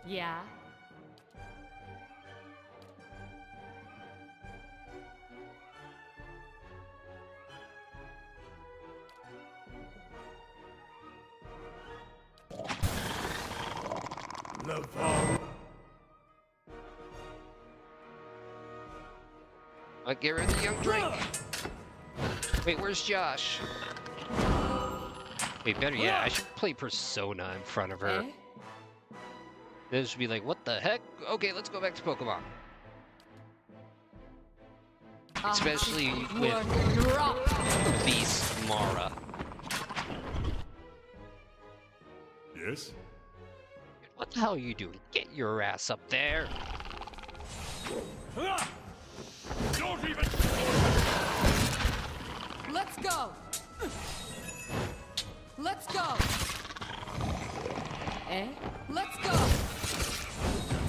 Yeah. Get rid of the young Drake. Wait, where's Josh? Wait, better yet, I should play Persona in front of her. Then she'd be like, what the heck? Okay, let's go back to Pokemon. Especially with Beast Mara. Yes? What the hell are you doing? Get your ass up there. Don't even... Let's go! Let's go! Let's go!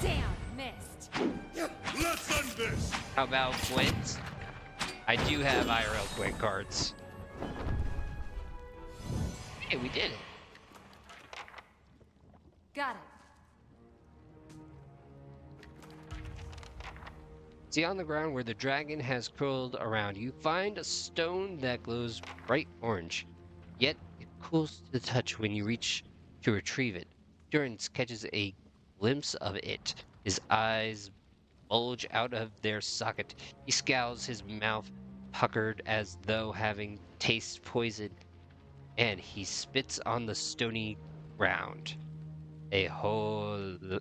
Damn, missed. Let's end this! How about Gwent? I do have IRL Gwent cards. Hey, we did it. Got it. See, on the ground where the dragon has curled around, you find a stone that glows bright orange. Yet, it cools to the touch when you reach to retrieve it. Durance catches a glimpse of it. His eyes bulge out of their socket. He scowls, his mouth puckered as though having tasted poison, and he spits on the stony ground. A whore's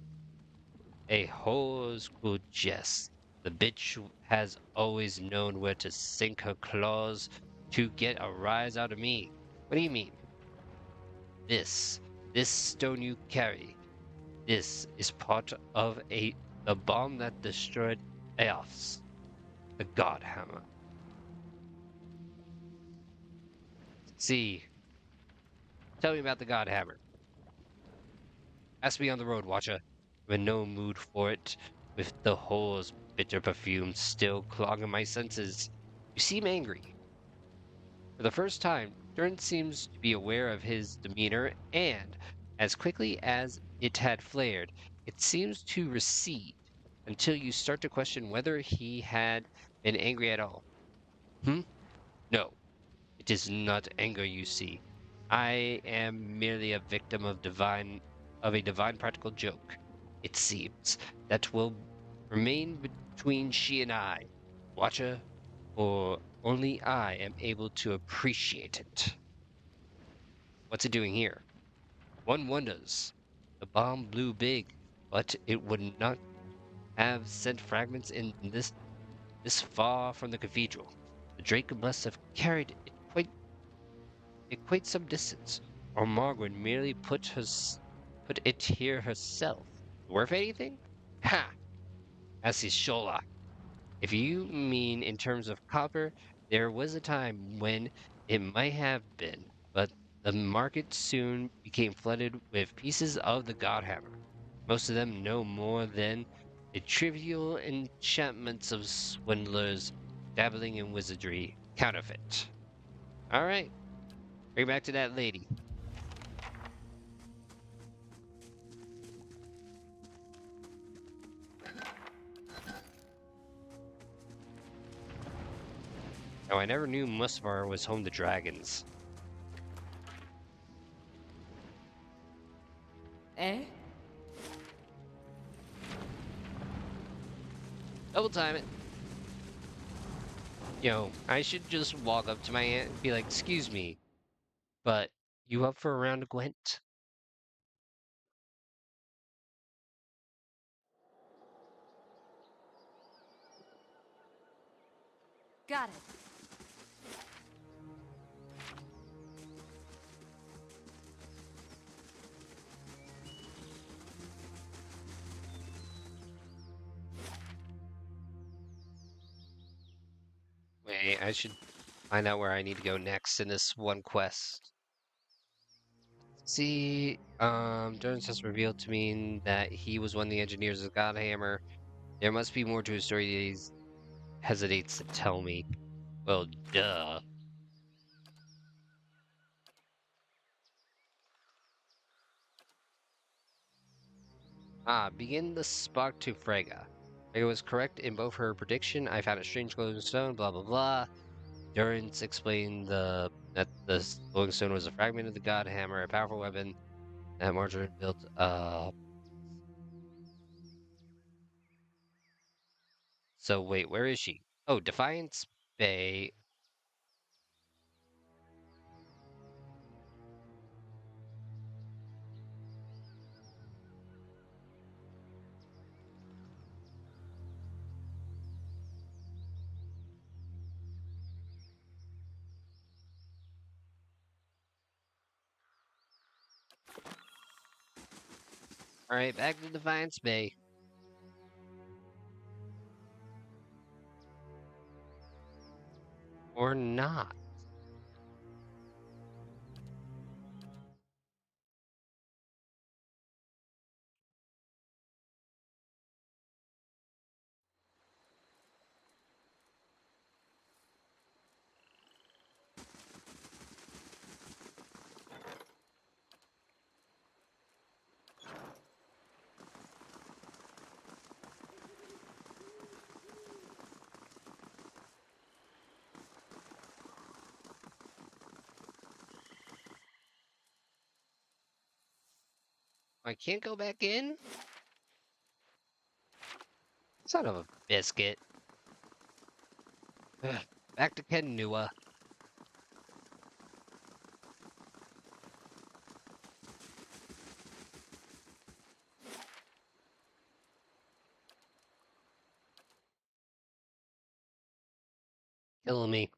cool jest. The bitch has always known where to sink her claws to get a rise out of me. What do you mean? This stone you carry, this is part of the bomb that destroyed Eos, the God Hammer. See, tell me about the God Hammer. Ask me on the road, Watcher. I'm in no mood for it, with the whore's bitter perfume still clogging my senses. You seem angry. For the first time, Durant seems to be aware of his demeanor, and as quickly as it had flared, it seems to recede until you start to question whether he had been angry at all. No, it is not anger you see. I am merely a victim of a divine practical joke. It seems that will remain between she and I, Watcher, or only I am able to appreciate it. What's it doing here? One wonders. The bomb blew big, but it would not have sent fragments in this far from the cathedral. The Drake must have carried it quite some distance, or Margaret merely put it here herself. Worth anything? Ha! As is Shola. If you mean in terms of copper, there was a time when it might have been, but the market soon became flooded with pieces of the Godhammer. Most of them no more than the trivial enchantments of swindlers dabbling in wizardry, counterfeit. All right, bring back to that lady. Now, I never knew Mustafar was home to dragons. Double time it. Yo, I should just walk up to my aunt and be like, excuse me, but you up for a round of Gwent? Got it. Okay, I should find out where I need to go next in this one quest. See, Durance has revealed to me that he was one of the engineers of Godhammer. There must be more to his story that he hesitates to tell me. Well, duh. Begin the spark to Frega. Frega was correct in both her prediction. I found a strange glowing stone, blah blah blah. Durance explained that the glowing stone was a fragment of the God Hammer, a powerful weapon that Margarine built. So wait, where is she? Oh, Defiance Bay. Alright, back to Defiance Bay. Or not. I can't go back in? Son of a biscuit. Ugh, back to Kenua. Killing me.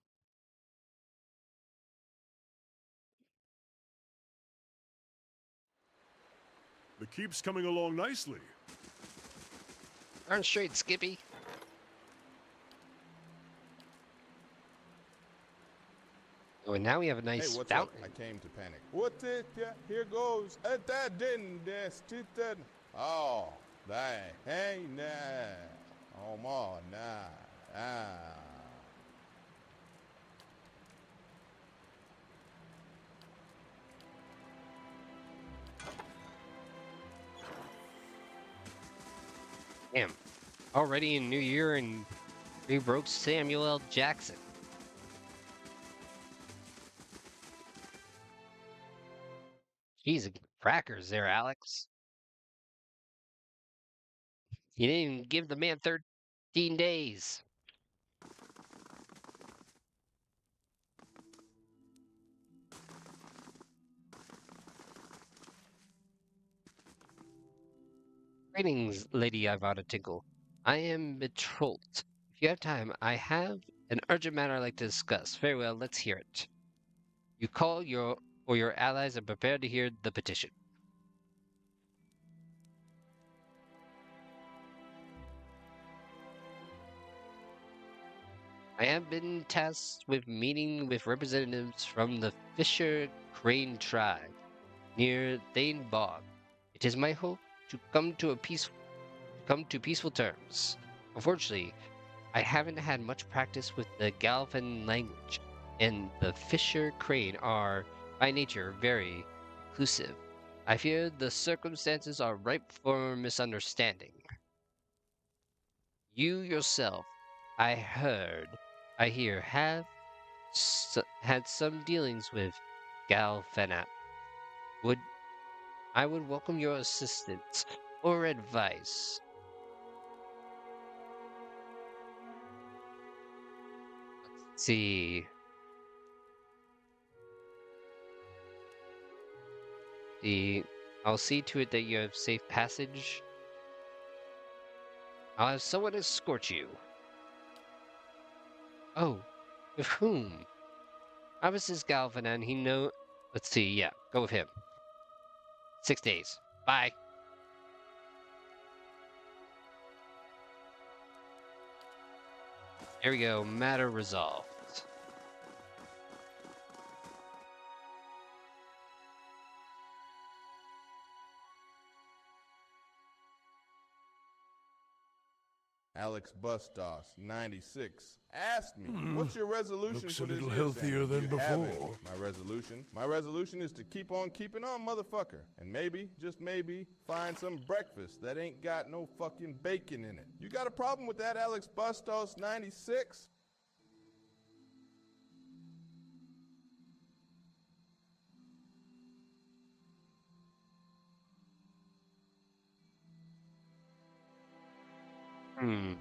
The keep's coming along nicely. Darn straight, Skippy. Oh, and now we have a nice Hey, what's fountain. up? I came to panic. What it? Here goes. That didn't this. Oh, dang. Hey, nah. Oh, ma, nah. Damn. Already in New Year and we broke Samuel L. Jackson. Jeez, crackers there, Alex. You didn't even give the man 13 days. Greetings, Lady Ivana Tinkle. I am betrothed. If you have time, I have an urgent matter I'd like to discuss. Very well, let's hear it. You call your allies and prepare to hear the petition. I have been tasked with meeting with representatives from the Fisher Crane tribe near Thane Bog. It is my hope to come to peaceful terms. Unfortunately, I haven't had much practice with the Galvan language, and the Fisher Crane are, by nature, very inclusive. I fear the circumstances are ripe for misunderstanding. You yourself, I hear, have had some dealings with Galfanat. I would welcome your assistance or advice. Let's see. I'll see to it that you have safe passage. I'll have someone escort you. Oh, with whom? Obviously, is Galvanan. Let's see. Yeah, go with him. 6 days. Bye. There we go. Matter resolved. Alex Bustos, 96, asked me, what's your resolution Looks for a this little year, healthier Sandy? than You haven't. before. My resolution is to keep on keeping on, motherfucker. And maybe, just maybe, find some breakfast that ain't got no fucking bacon in it. You got a problem with that, Alex Bustos, 96? Hmm.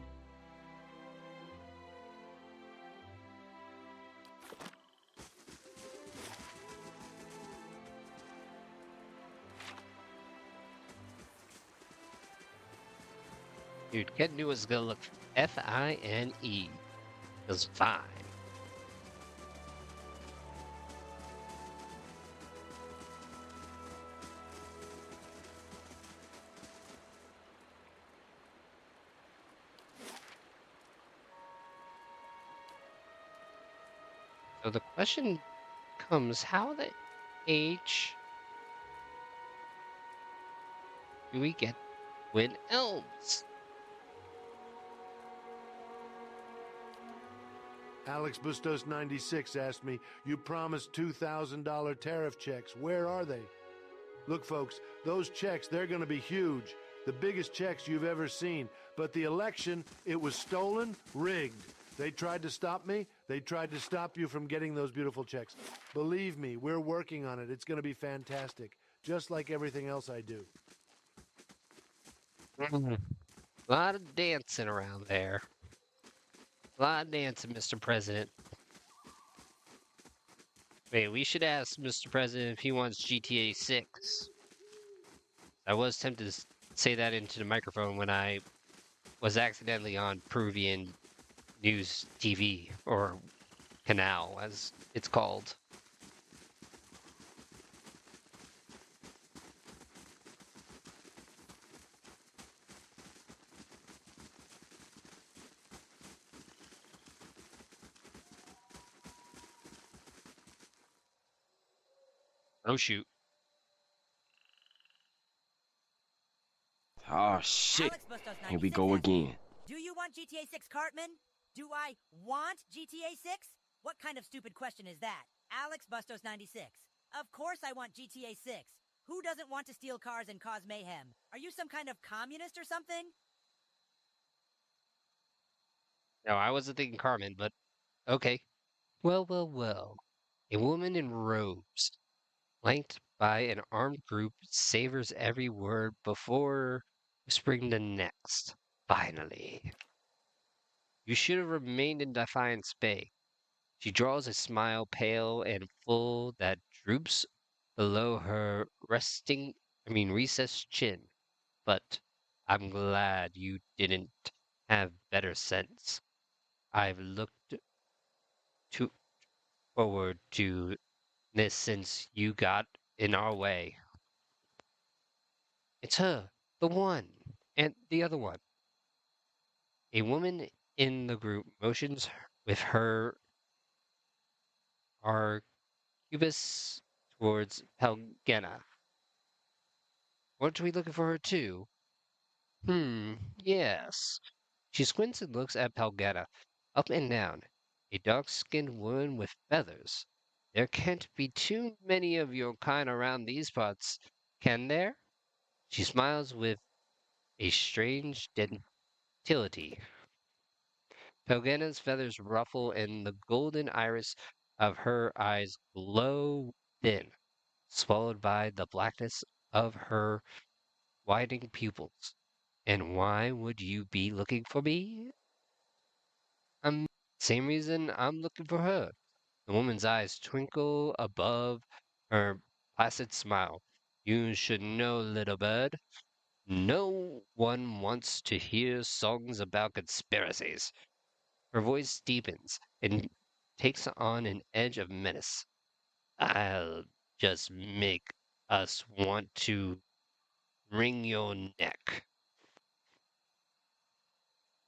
Dude, Ken knew it was gonna look Fine. Because fine. So the question comes, how the H do we get Twin Elves? Alex Bustos 96 asked me, you promised $2,000 tariff checks. Where are they? Look, folks, those checks, they're going to be huge. The biggest checks you've ever seen. But the election, it was stolen, rigged. They tried to stop me. They tried to stop you from getting those beautiful checks. Believe me, we're working on it. It's going to be fantastic. Just like everything else I do. A lot of dancing around there. A lot of dancing, Mr. President. Wait, we should ask Mr. President if he wants GTA 6. I was tempted to say that into the microphone when I was accidentally on Peruvian News TV, or Canal, as it's called. Oh, shoot. Oh, shit. Here we go again. Do you want GTA 6, Cartman? Do I want GTA 6? What kind of stupid question is that? Alex Bustos 96. Of course I want GTA 6. Who doesn't want to steal cars and cause mayhem? Are you some kind of communist or something? No, I wasn't thinking Carmen, but okay. Well, well, well. A woman in robes, flanked by an armed group, savors every word before whispering the next. Finally. You should have remained in Defiance Bay. She draws a smile pale and full that droops below her recessed chin. But I'm glad you didn't have better sense. I've looked to forward to this since you got in our way. It's her, the one, and the other one. A woman in the group motions with her arquebus towards Pelgena. Weren't we looking for her too? Yes. She squints and looks at Pelgena, up and down. A dark-skinned woman with feathers. There can't be too many of your kind around these parts, can there? She smiles with a strange gentility. Pelgena's feathers ruffle and the golden iris of her eyes glow thin, swallowed by the blackness of her widening pupils. And why would you be looking for me? Same reason I'm looking for her. The woman's eyes twinkle above her placid smile. You should know, little bird. No one wants to hear songs about conspiracies. Her voice deepens and takes on an edge of menace. I'll just make us want to wring your neck.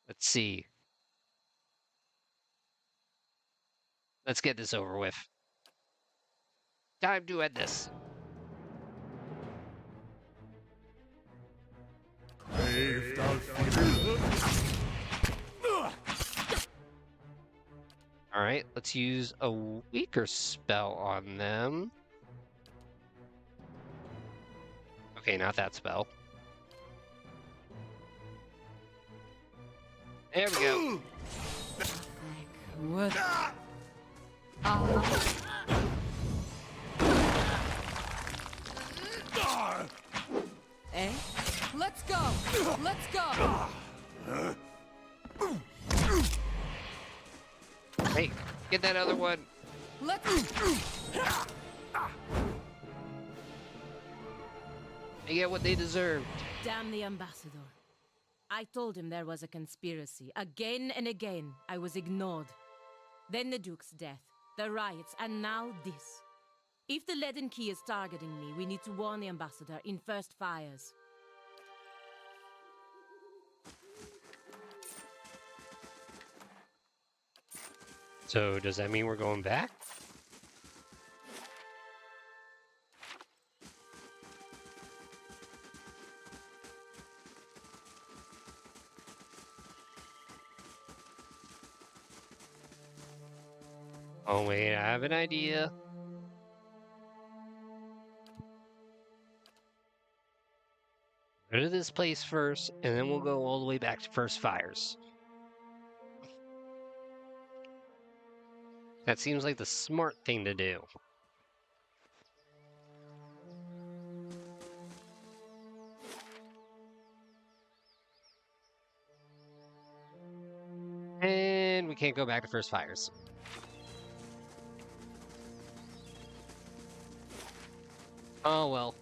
Let's see. Let's get this over with. Time to end this. Alright, let's use a weaker spell on them. Okay, not that spell. There we go. What? Eh? Let's go! Let's go! Hey, get that other one. Let's... They get what they deserve. Damn the ambassador. I told him there was a conspiracy. Again and again, I was ignored. Then the Duke's death, the riots, and now this. If the Leaden Key is targeting me, we need to warn the ambassador in first fires. So, does that mean we're going back? Oh wait, I have an idea. Go to this place first, and then we'll go all the way back to first fires. That seems like the smart thing to do. And we can't go back to first fires. Oh well.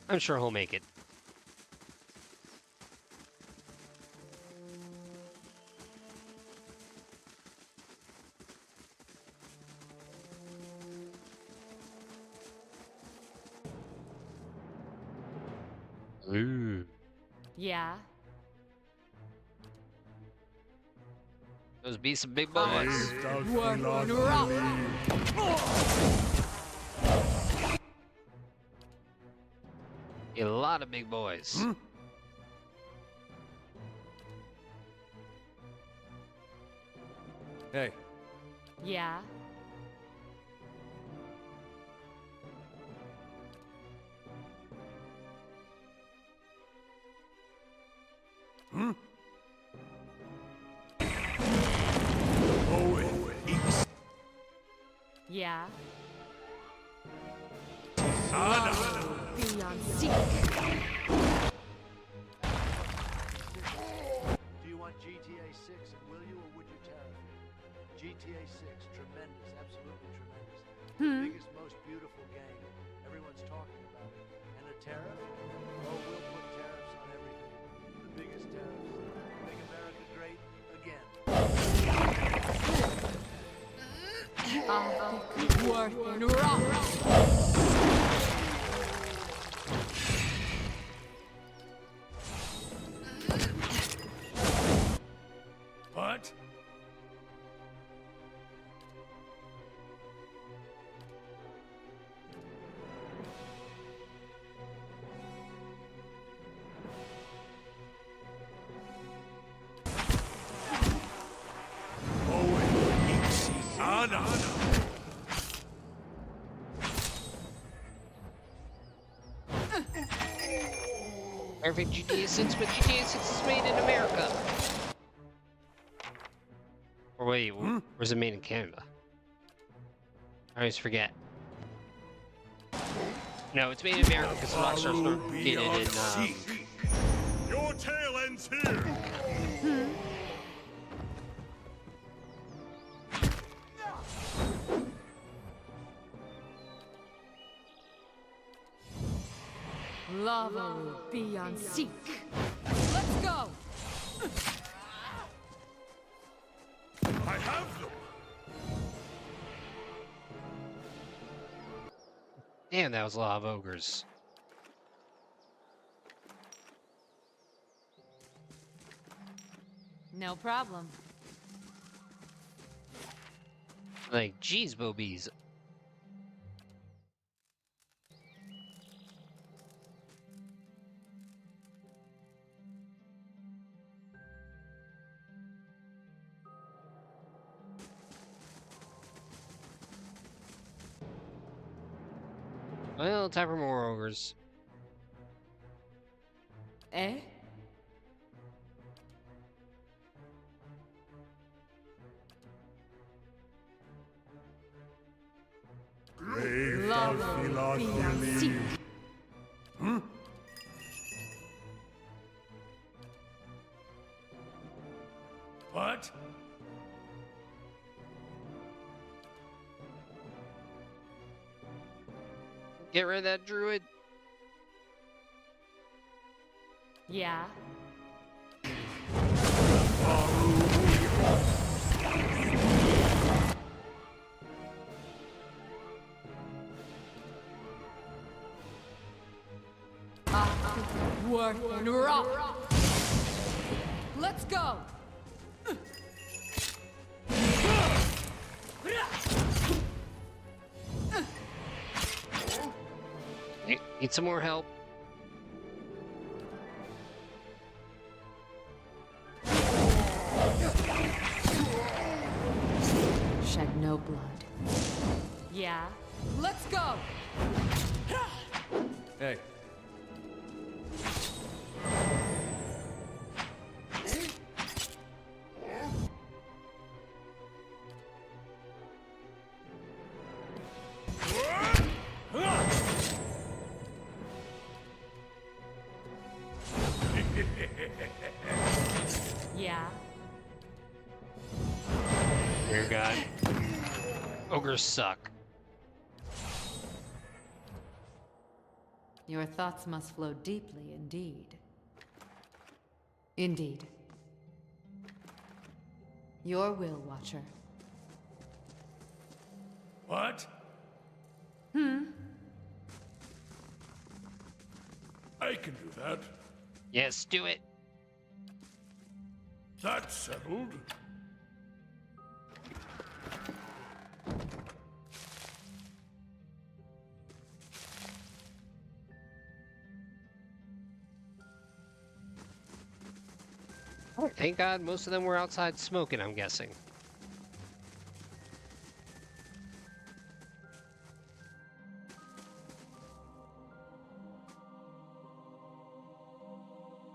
I'm sure he'll make it. Ooh. Yeah? Those be some big boys. A lot of big boys. Hey. Yeah? Yeah? Beyond seek. Do you want GTA 6 and will you, or would you tariff it? GTA 6, tremendous, absolutely tremendous. The biggest, most beautiful game. Everyone's talking about it. And a tariff? Oh, we'll put tariffs on everything. The biggest tariffs. Make America great again. Worth and rock. What? Perfect GTA 6, but GTA 6 is made in America. Or wait, where's it made in Canada? I always forget. No, it's made in America because Rockstar did it in, Your tale ends here! Lava will be on seek. Let's go! I have them! Damn, that was a lot of ogres. No problem. Like, geez, Bobies. Well, time for more ogres. Eh? Hmm? What? Get rid of that druid. Yeah. Work and rock. Let's go. Need some more help. Shed no blood. Yeah. Let's go. Hey. Yeah. Dear God. Ogres suck. Your thoughts must flow deeply indeed. Indeed. Your will, Watcher. What? I can do that. Yes, do it. That's settled. Thank God most of them were outside smoking, I'm guessing.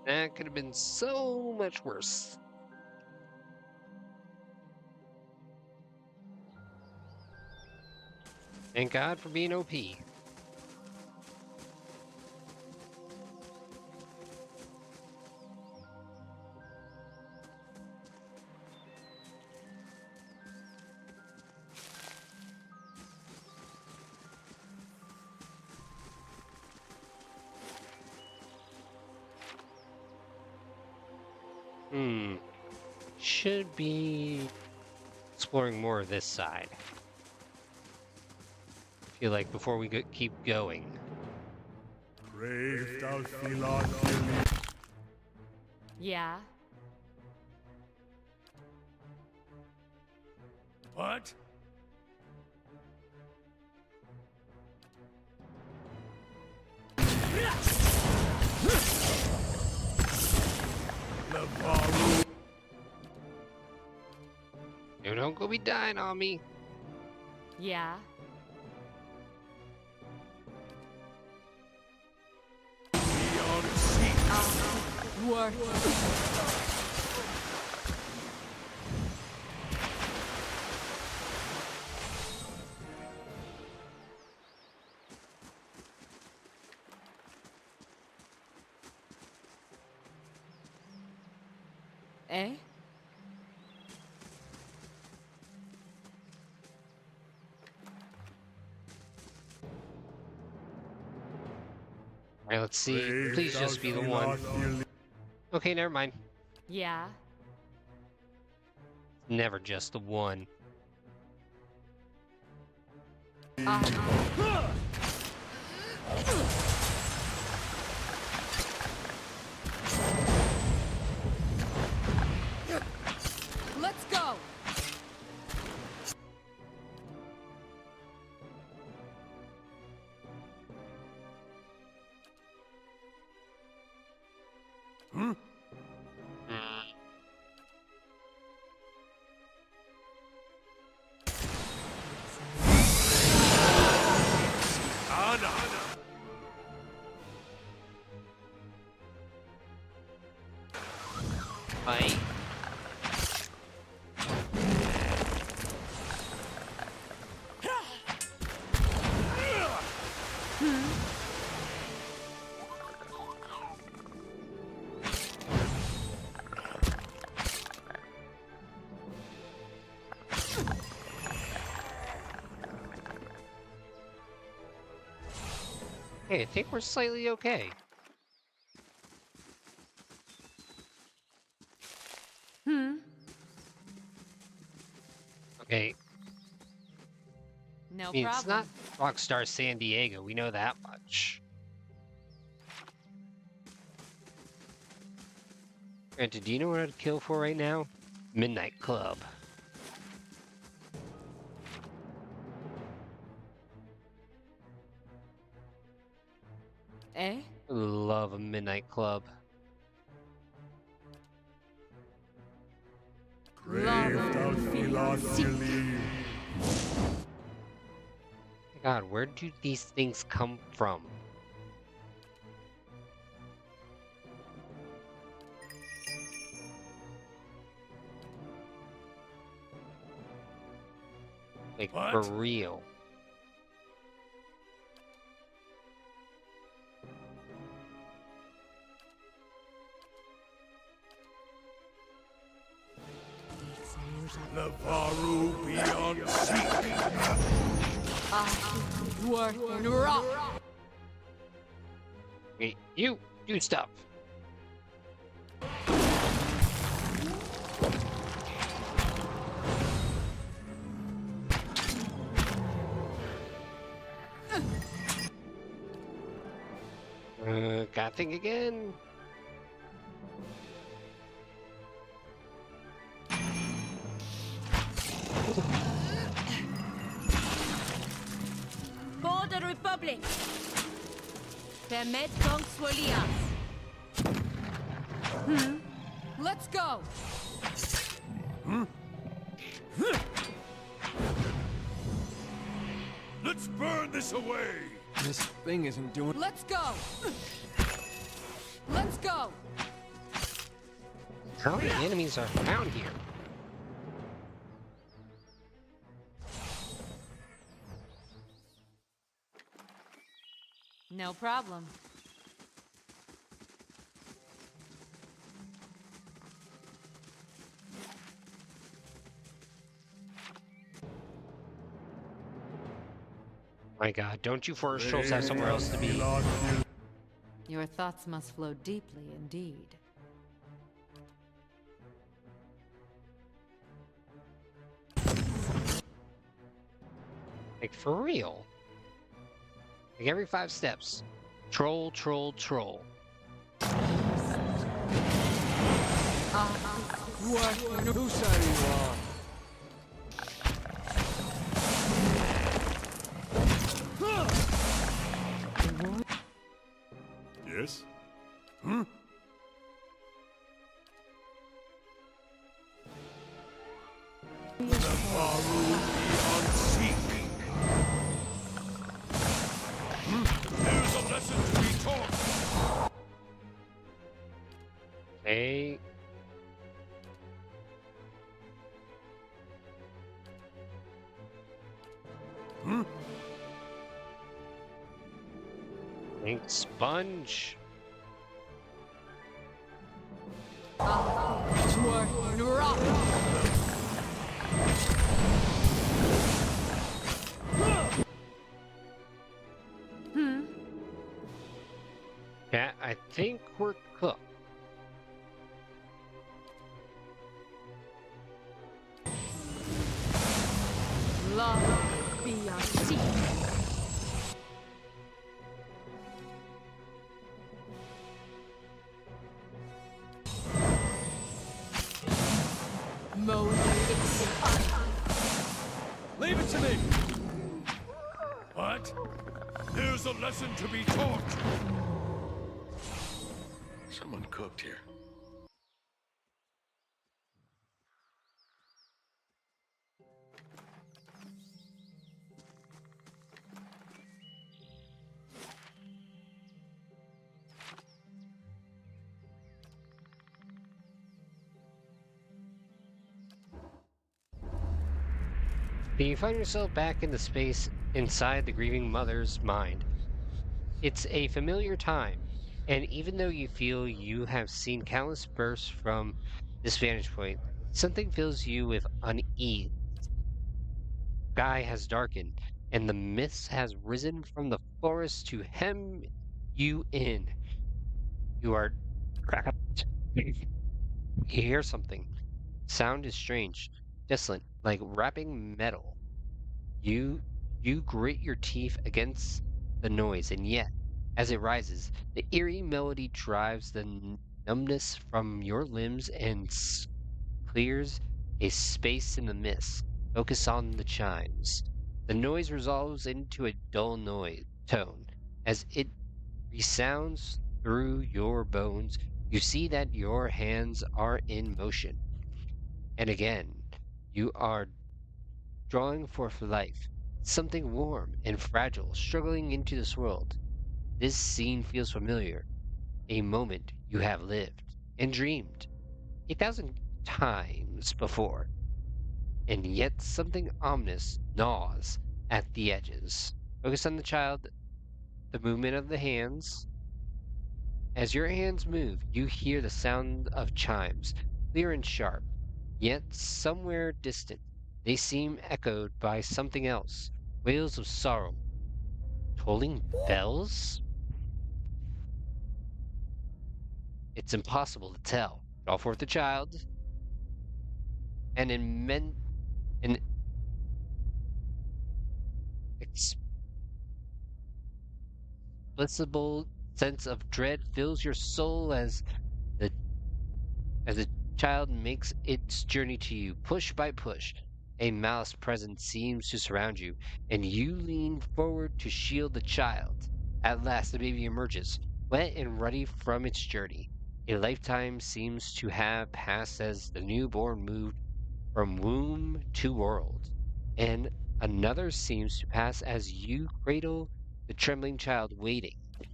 That could have been so much worse. Thank God for being OP. Should be exploring more of this side. I feel like before we keep going. Yeah. What? You don't go be dying on me. Yeah. Work. Eh? Alright, let's see. Please just be the one. Okay, never mind. Yeah. Never just the one. Let's go. Hey, I think we're slightly okay. Okay. No I mean, it's problem. not Rockstar San Diego. We know that much. Granted, do you know what I'd kill for right now? Midnight Club. Eh? Love a Midnight Club. God, where do these things come from? Like, for real. Navarro beyond seek. Work and rock. Hey, you do stuff. Gotta think again. For the Republic! Permet donc Swolias. Let's go. Let's burn this away. This thing isn't doing. Let's go. Let's go. How many enemies are found here? No problem. My God, don't you forest trolls have somewhere else to be? Your thoughts must flow deeply indeed. Like, for real? Like, every 5 steps. Troll, troll, troll. Whose side are you on? Yes? Hmm? Navarro beyond seek. There's a lesson to be taught. Hey. Ink sponge. Work and rock. Yeah, I think we're cooked. Love beyond sea. Leave it to me! What? There's a lesson to be taught! Someone cooked here. Do you find yourself back in the space inside the grieving mother's mind? It's a familiar time, and even though you feel you have seen countless bursts from this vantage point, something fills you with unease. Sky has darkened, and the mist has risen from the forest to hem you in. You are trapped. You hear something. Sound is strange, dissonant, like rapping metal. You you grit your teeth against the noise, and yet, as it rises, the eerie melody drives the numbness from your limbs and clears a space in the mist. Focus on the chimes. The noise resolves into a dull noise tone. As it resounds through your bones, you see that your hands are in motion. And again, you are drawing forth life, something warm and fragile struggling into this world. This scene feels familiar, a moment you have lived and dreamed 1,000 times before, and yet something ominous gnaws at the edges. Focus on the child, the movement of the hands. As your hands move, you hear the sound of chimes, clear and sharp, yet somewhere distant. They seem echoed by something else, wails of sorrow, tolling bells? It's impossible to tell. Draw forth the child, an an inexplicable sense of dread fills your soul the the child makes its journey to you, push by push. A malice presence seems to surround you, and you lean forward to shield the child. At last, the baby emerges, wet and ruddy from its journey. A lifetime seems to have passed as the newborn moved from womb to world, and another seems to pass as you cradle the trembling child waiting. The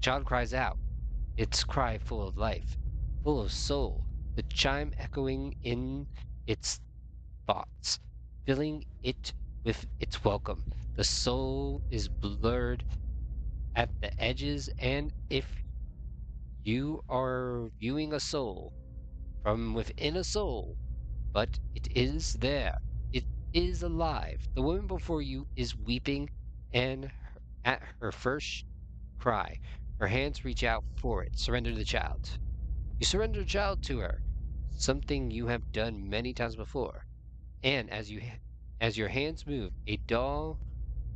child cries out, its cry full of life, full of soul, the chime echoing in its thoughts, filling it with its welcome. The soul is blurred at the edges, and if you are viewing a soul from within a soul, but it is there, it is alive. The woman before you is weeping, and at her first cry, her hands reach out for it. Surrender the child. You surrender the child to her, something you have done many times before. And as your hands move, a dull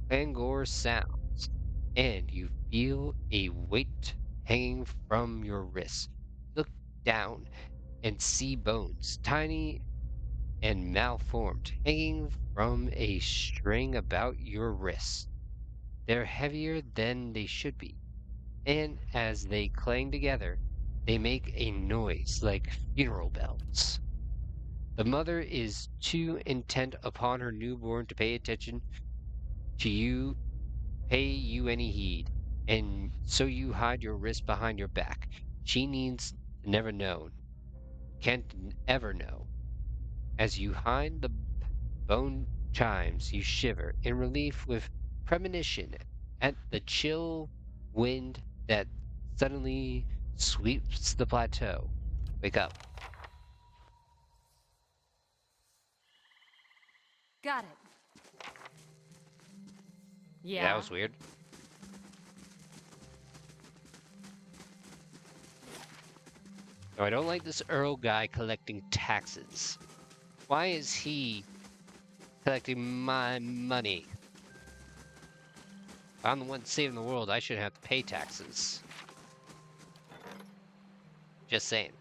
clangor sounds, and you feel a weight hanging from your wrists. Look down and see bones, tiny and malformed, hanging from a string about your wrists. They're heavier than they should be, and as they clang together, they make a noise like funeral bells. The mother is too intent upon her newborn to pay attention to you, pay you any heed, and so you hide your wrist behind your back. She needs never known, can't ever know. As you hide the bone chimes, you shiver in relief with premonition at the chill wind that suddenly sweeps the plateau. Wake up. Got it. Yeah, that was weird. No, I don't like this Earl guy collecting taxes. Why is he collecting my money? If I'm the one saving the world, I shouldn't have to pay taxes. Just saying.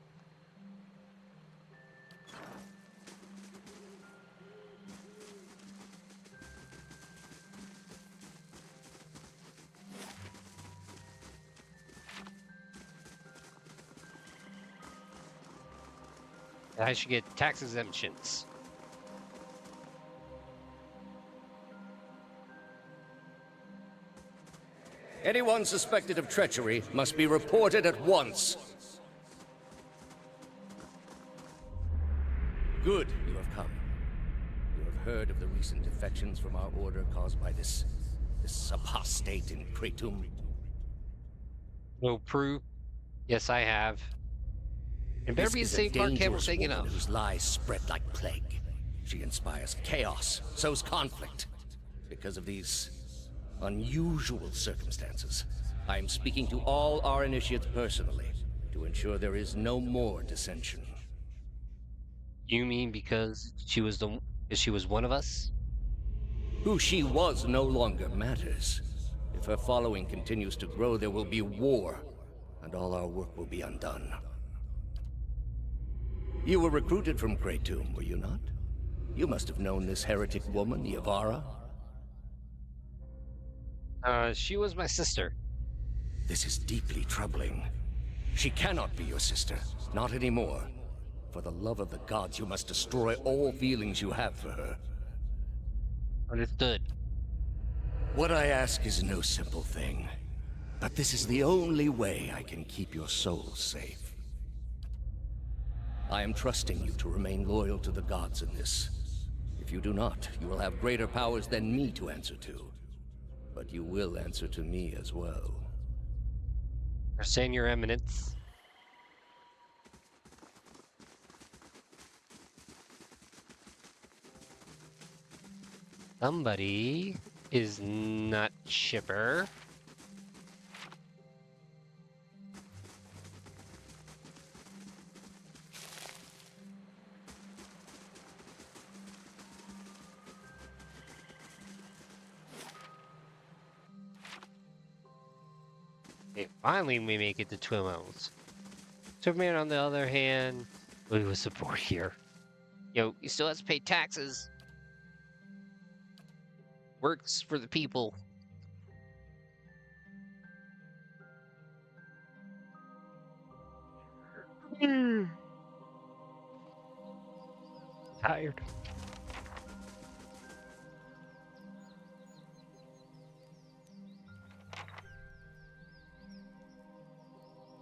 I should get tax exemptions. Anyone suspected of treachery must be reported at once. Good, you have come. You have heard of the recent defections from our order caused by this this apostate in Kratom? No proof. Yes, I have. It better This be the is a same Mark Hamill dangerous taking woman up. whose lies spread like plague. She inspires chaos, sows conflict. Because of these unusual circumstances, I am speaking to all our initiates personally to ensure there is no more dissension. You mean because she was one of us? Who she was no longer matters. If her following continues to grow, there will be war, and all our work will be undone. You were recruited from Kratom, were you not? You must have known this heretic woman, Eora. She was my sister. This is deeply troubling. She cannot be your sister, not anymore. For the love of the gods, you must destroy all feelings you have for her. Understood. What I ask is no simple thing, but this is the only way I can keep your soul safe. I am trusting you to remain loyal to the gods in this. If you do not, you will have greater powers than me to answer to. But you will answer to me as well. Understand, Your Eminence. Somebody is not chipper. Okay, finally we make it to Twin Mountains. Superman, on the other hand, we will support here. Yo, he still has to pay taxes. Works for the people. Tired.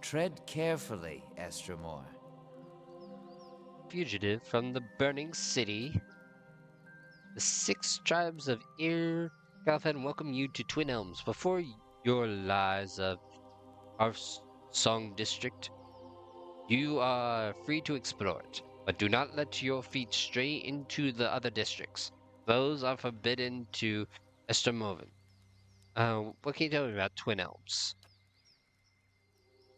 Tread carefully, Estromore. Fugitive from the burning city, the 6 tribes of Galfan welcome you to Twin Elms. Before your lies of our Song District, you are free to explore it, but do not let your feet stray into the other districts. Those are forbidden to Estermoven. What can you tell me about Twin Elms?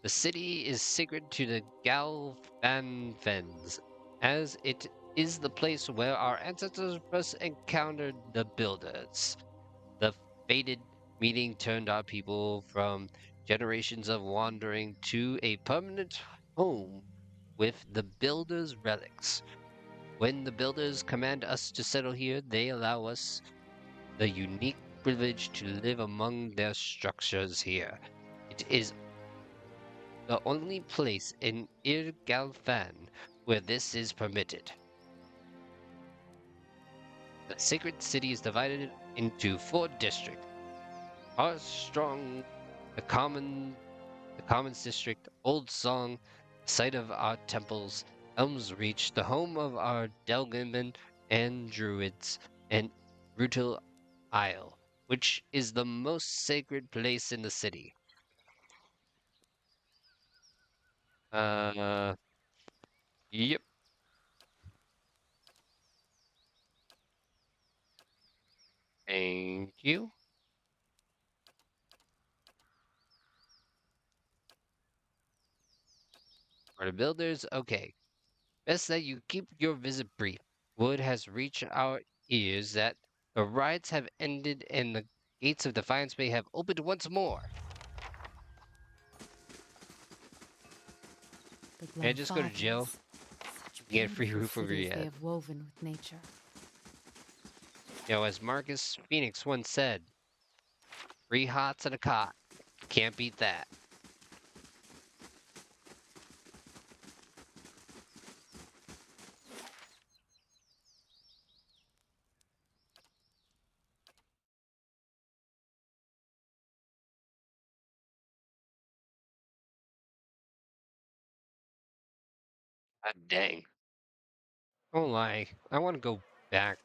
The city is sacred to the Galvanfens, as it is the place where our ancestors first encountered the Builders. The fated meeting turned our people from generations of wandering to a permanent home with the Builders' relics. When the Builders command us to settle here, they allow us the unique privilege to live among their structures here. It is the only place in Galfan where this is permitted. The sacred city is divided into 4 districts. Heartstrong, the Commons District, Old Song, site of our temples, Elms Reach, the home of our Delgamen and Druids, and Brutal Isle, which is the most sacred place in the city. Yep. Thank you. For the Builders, okay. Best that you keep your visit brief. Word has reached our ears that the riots have ended and the gates of Defiance Bay have opened once more. Can I just go to jail? Get free roof over your They head. have woven with nature. You know, as Marcus Phoenix once said, 3 hots and a cot. Can't beat that. God dang. Don't lie. I want to go back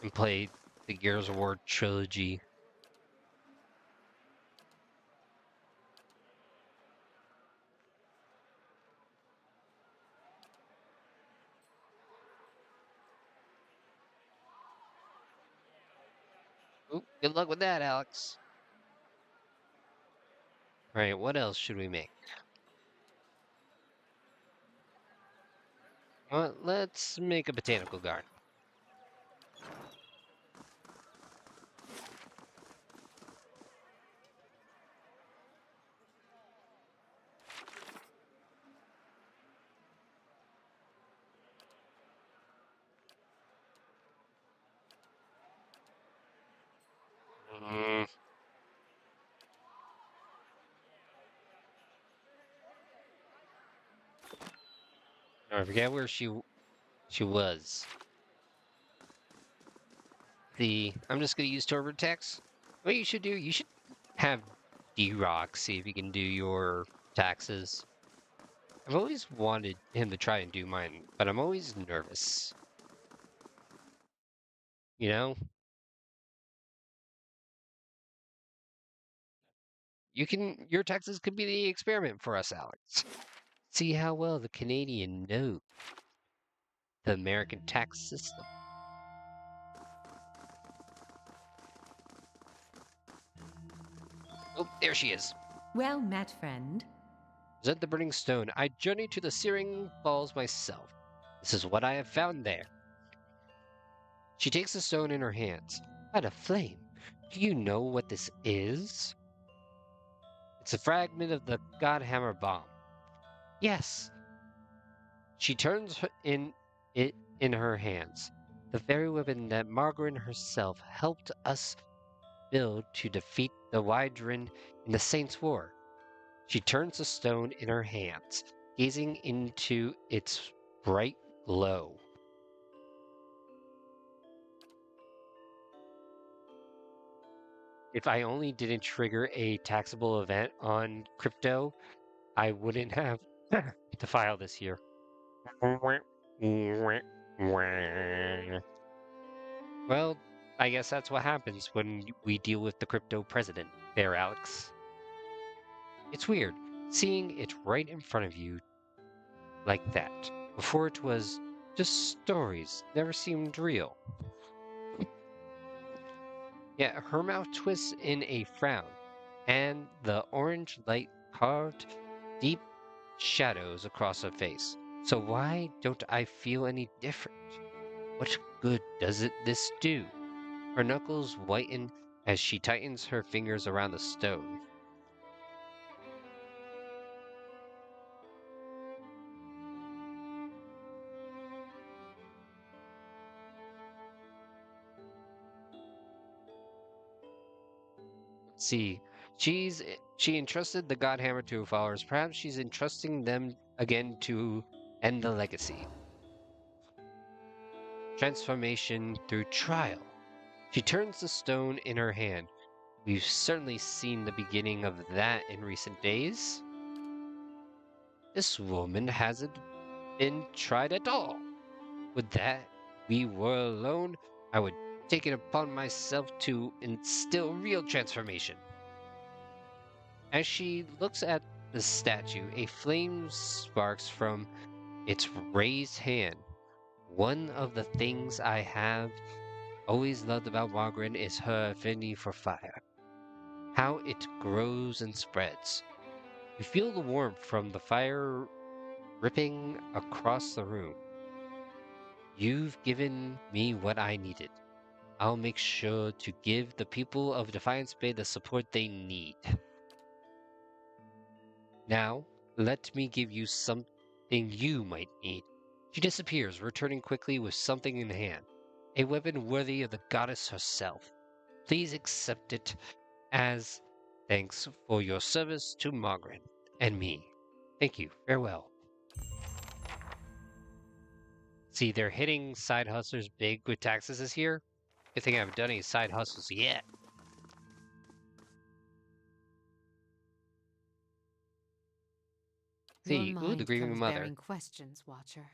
and play the Gears of War trilogy. Ooh, good luck with that, Alex. All right, what else should we make? Well, let's make a botanical garden. Mm. I forget where she was. I'm just gonna use TurboTax. What you should do, you should have D-Rock see if he can do your taxes. I've always wanted him to try and do mine, but I'm always nervous. You know? Your taxes could be the experiment for us, Alex. See how well the Canadian knows the American tax system. Oh, there she is. Well met, friend. Present the burning stone. I journey to the searing falls myself. This is what I have found there. She takes the stone in her hands. What a flame. Do you know what this is? It's a fragment of the Godhammer bomb. Yes. She turns it in her hands. The very weapon that Margaret herself helped us build to defeat the Wydrin in the Saints' War. She turns the stone in her hands, gazing into its bright glow. If I only didn't trigger a taxable event on crypto, I wouldn't have to file this year. Well, I guess that's what happens when we deal with the crypto president there, Alex. It's weird, seeing it right in front of you like that. Before it was just stories, never seemed real. Yet her mouth twists in a frown, and the orange light carved deep shadows across her face. So why don't I feel any different? What good does this do? Her knuckles whiten as she tightens her fingers around the stone. See, she entrusted the Godhammer to her followers. Perhaps she's entrusting them again to end the legacy. Transformation through trial. She turns the stone in her hand. We've certainly seen the beginning of that in recent days. This woman hasn't been tried at all. Would that we were alone, I would take it upon myself to instill real transformation. As she looks at the statue, a flame sparks from its raised hand. One of the things I have always loved about Margaret is her affinity for fire. How it grows and spreads. You feel the warmth from the fire ripping across the room. You've given me what I needed. I'll make sure to give the people of Defiance Bay the support they need. Now, let me give you something you might need. She disappears, returning quickly with something in hand. A weapon worthy of the goddess herself. Please accept it as thanks for your service to Margaret and me. Thank you. Farewell. See, they're hitting side hustlers big with taxes this year. Good thing I haven't done any side hustles yet. See, ooh, the grieving mother. Bearing questions, Watcher.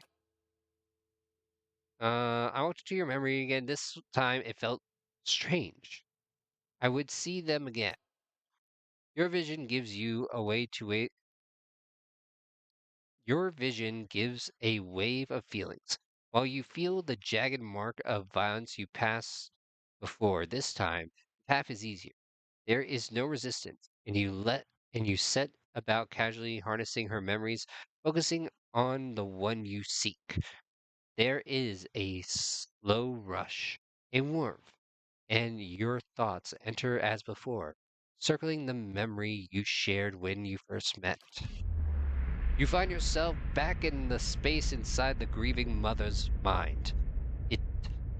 I walked to your memory again. This time it felt strange. I would see them again. Your vision gives you a way to wait. Your vision gives a wave of feelings. While you feel the jagged mark of violence you passed before, this time path is easier. There is no resistance, and you set about casually harnessing her memories, focusing on the one you seek. There is a slow rush, a warmth, and your thoughts enter as before, circling the memory you shared when you first met. You find yourself back in the space inside the grieving mother's mind. It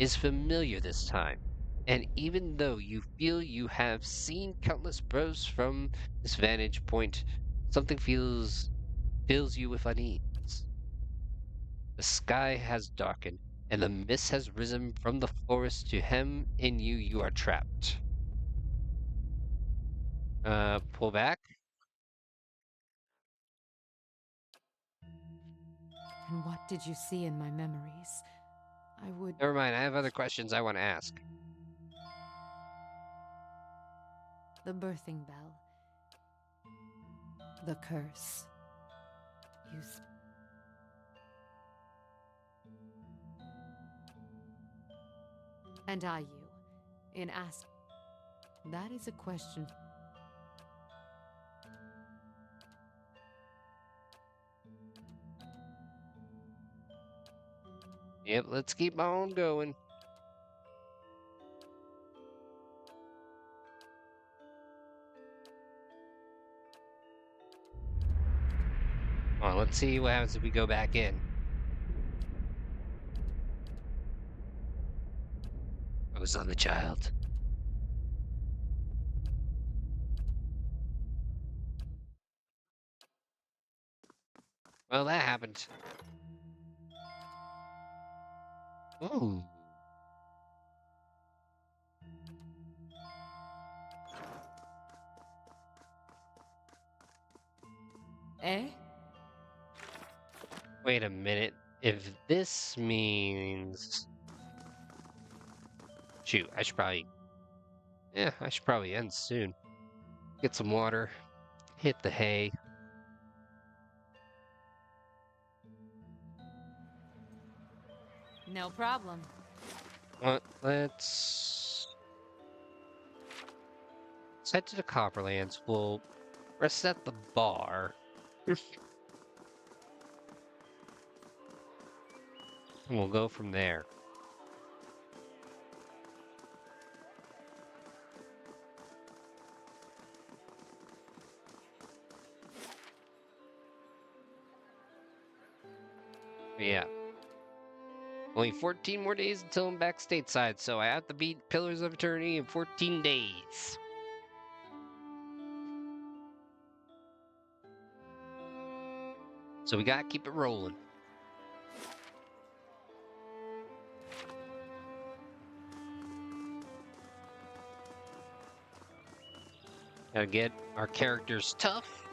is familiar this time, and even though you feel you have seen countless births from this vantage point, something fills you with unease. The sky has darkened, and the mist has risen from the forest to hem in you. You are trapped. Pull back. And what did you see in my memories? I would... Never mind, I have other questions I want to ask. The birthing bell. The curse. You... And I you. In ask... That is a question... Yep, let's keep on going. Well, let's see what happens if we go back in. I was on the child. Well, that happened. Ooh. Eh? Wait a minute. If this means... Shoot, I should probably... Yeah, I should probably end soon. Get some water. Hit the hay. No problem. Let's head to the Copperlands. We'll reset the bar. And we'll go from there. Yeah. Only 14 more days until I'm back stateside, so I have to beat Pillars of Eternity in 14 days. So we gotta keep it rolling. Gotta get our characters tough.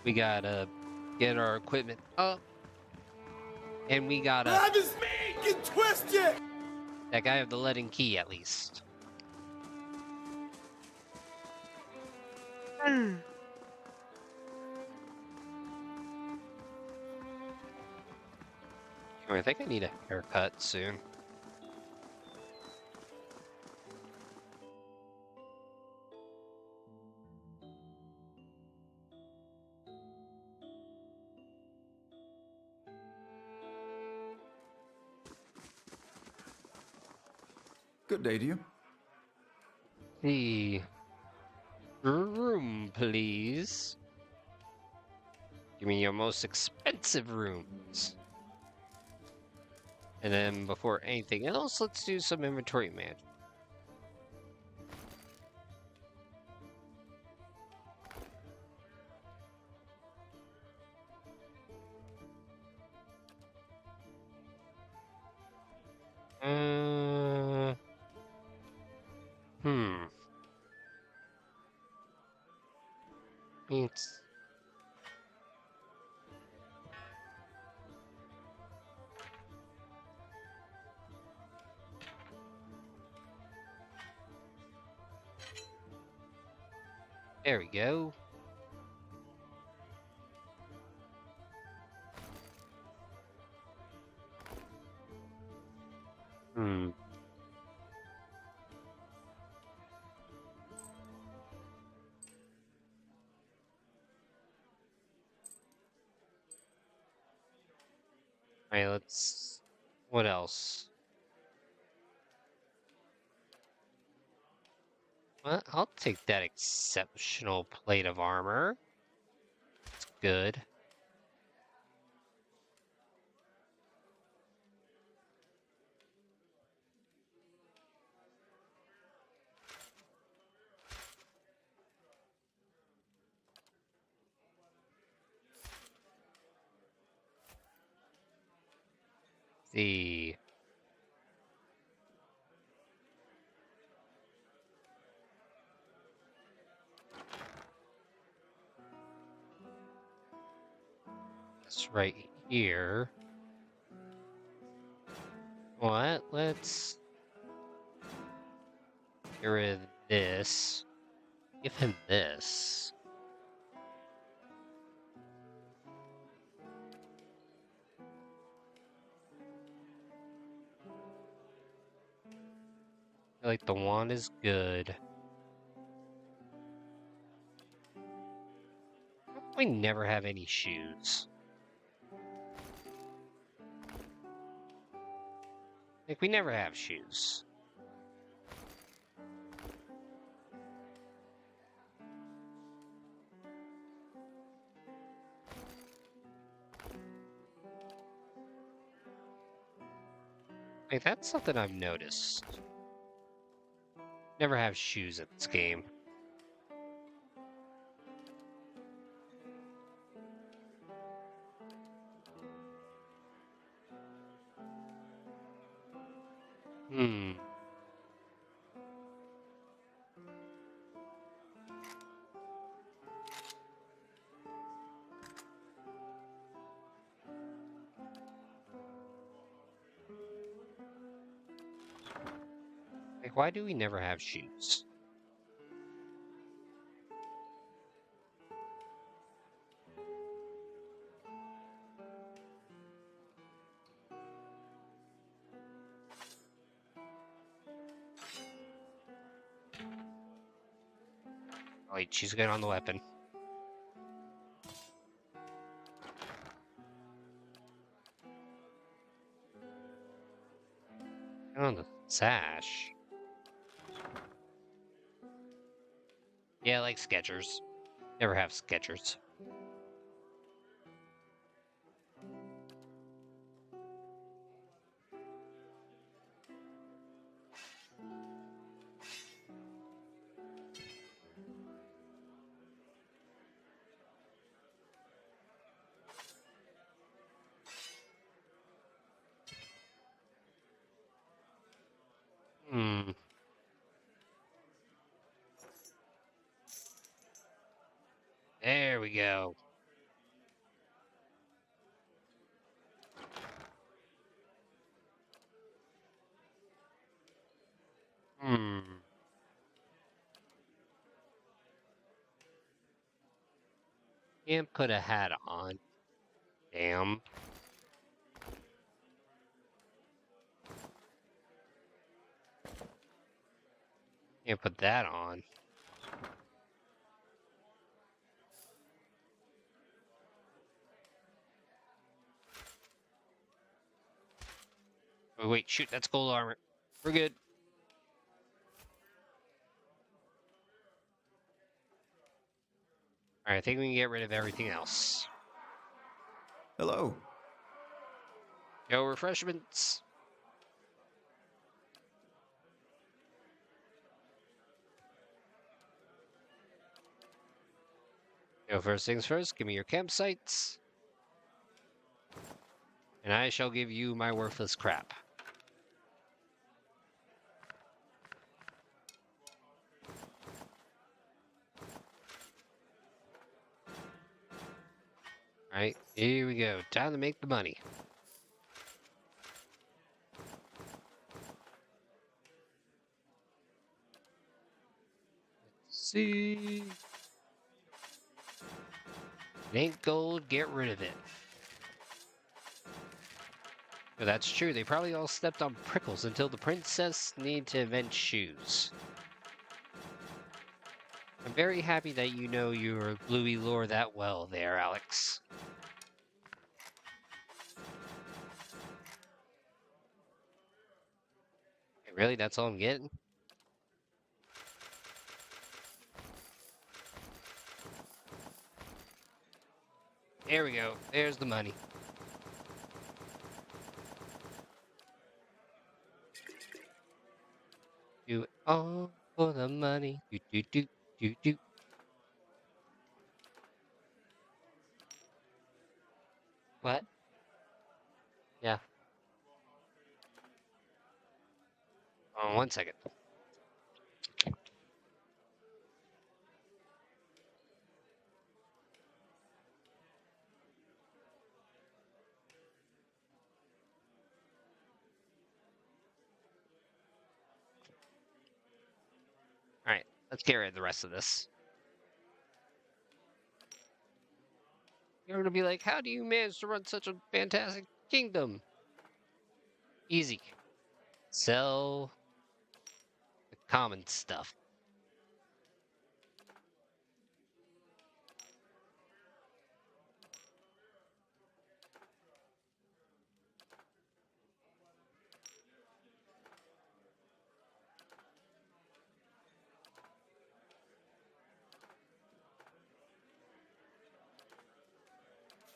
We gotta get our equipment up. And we gotta... Grab his meat! Get twisted! That guy have the lead and key, at least. I think I need a haircut soon. Good day to you. The room, please. Give me your most expensive rooms. And then before anything else, let's do some inventory management. It's... There we go. Alright, let's... What else? Well, I'll take that exceptional plate of armor. It's good. See. That's right here. What? Let's get rid of this. Give him this. I feel like the wand is good. We never have any shoes. Like, we never have shoes. Like, that's something I've noticed. Never have shoes in this game. Hmm. Like, why do we never have shoes? Oh, wait, she's good on the weapon. Oh, the sash. Yeah, like Skechers. Never have Skechers. Hmm. There we go. Hmm. Can't put a hat on. Damn. Can't put that on. Oh, wait, shoot, that's gold armor. We're good. Alright, I think we can get rid of everything else. Hello. No refreshments. Yo, first things first, give me your campsites. And I shall give you my worthless crap. Alright, here we go. Time to make the money. Let's see. It ain't gold, get rid of it. Oh, that's true. They probably all stepped on prickles until the princess needed to invent shoes. I'm very happy that you know your Bluey lore that well there, Alex. Really? That's all I'm getting? There we go. There's the money. Do it all for the money. Do do do do do. What? Yeah. 1 second. Alright, let's get rid of the rest of this. You're gonna be like, how do you manage to run such a fantastic kingdom? Easy. Sell the common stuff.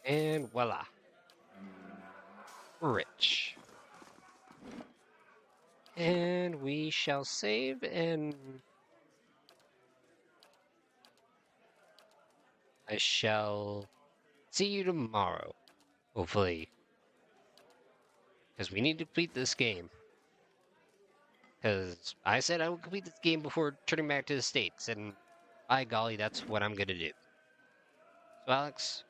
And voila. Rich. And we shall save and I shall see you tomorrow. Hopefully. Because we need to complete this game. Because I said I would complete this game before turning back to the States. And by golly, that's what I'm going to do. So Alex,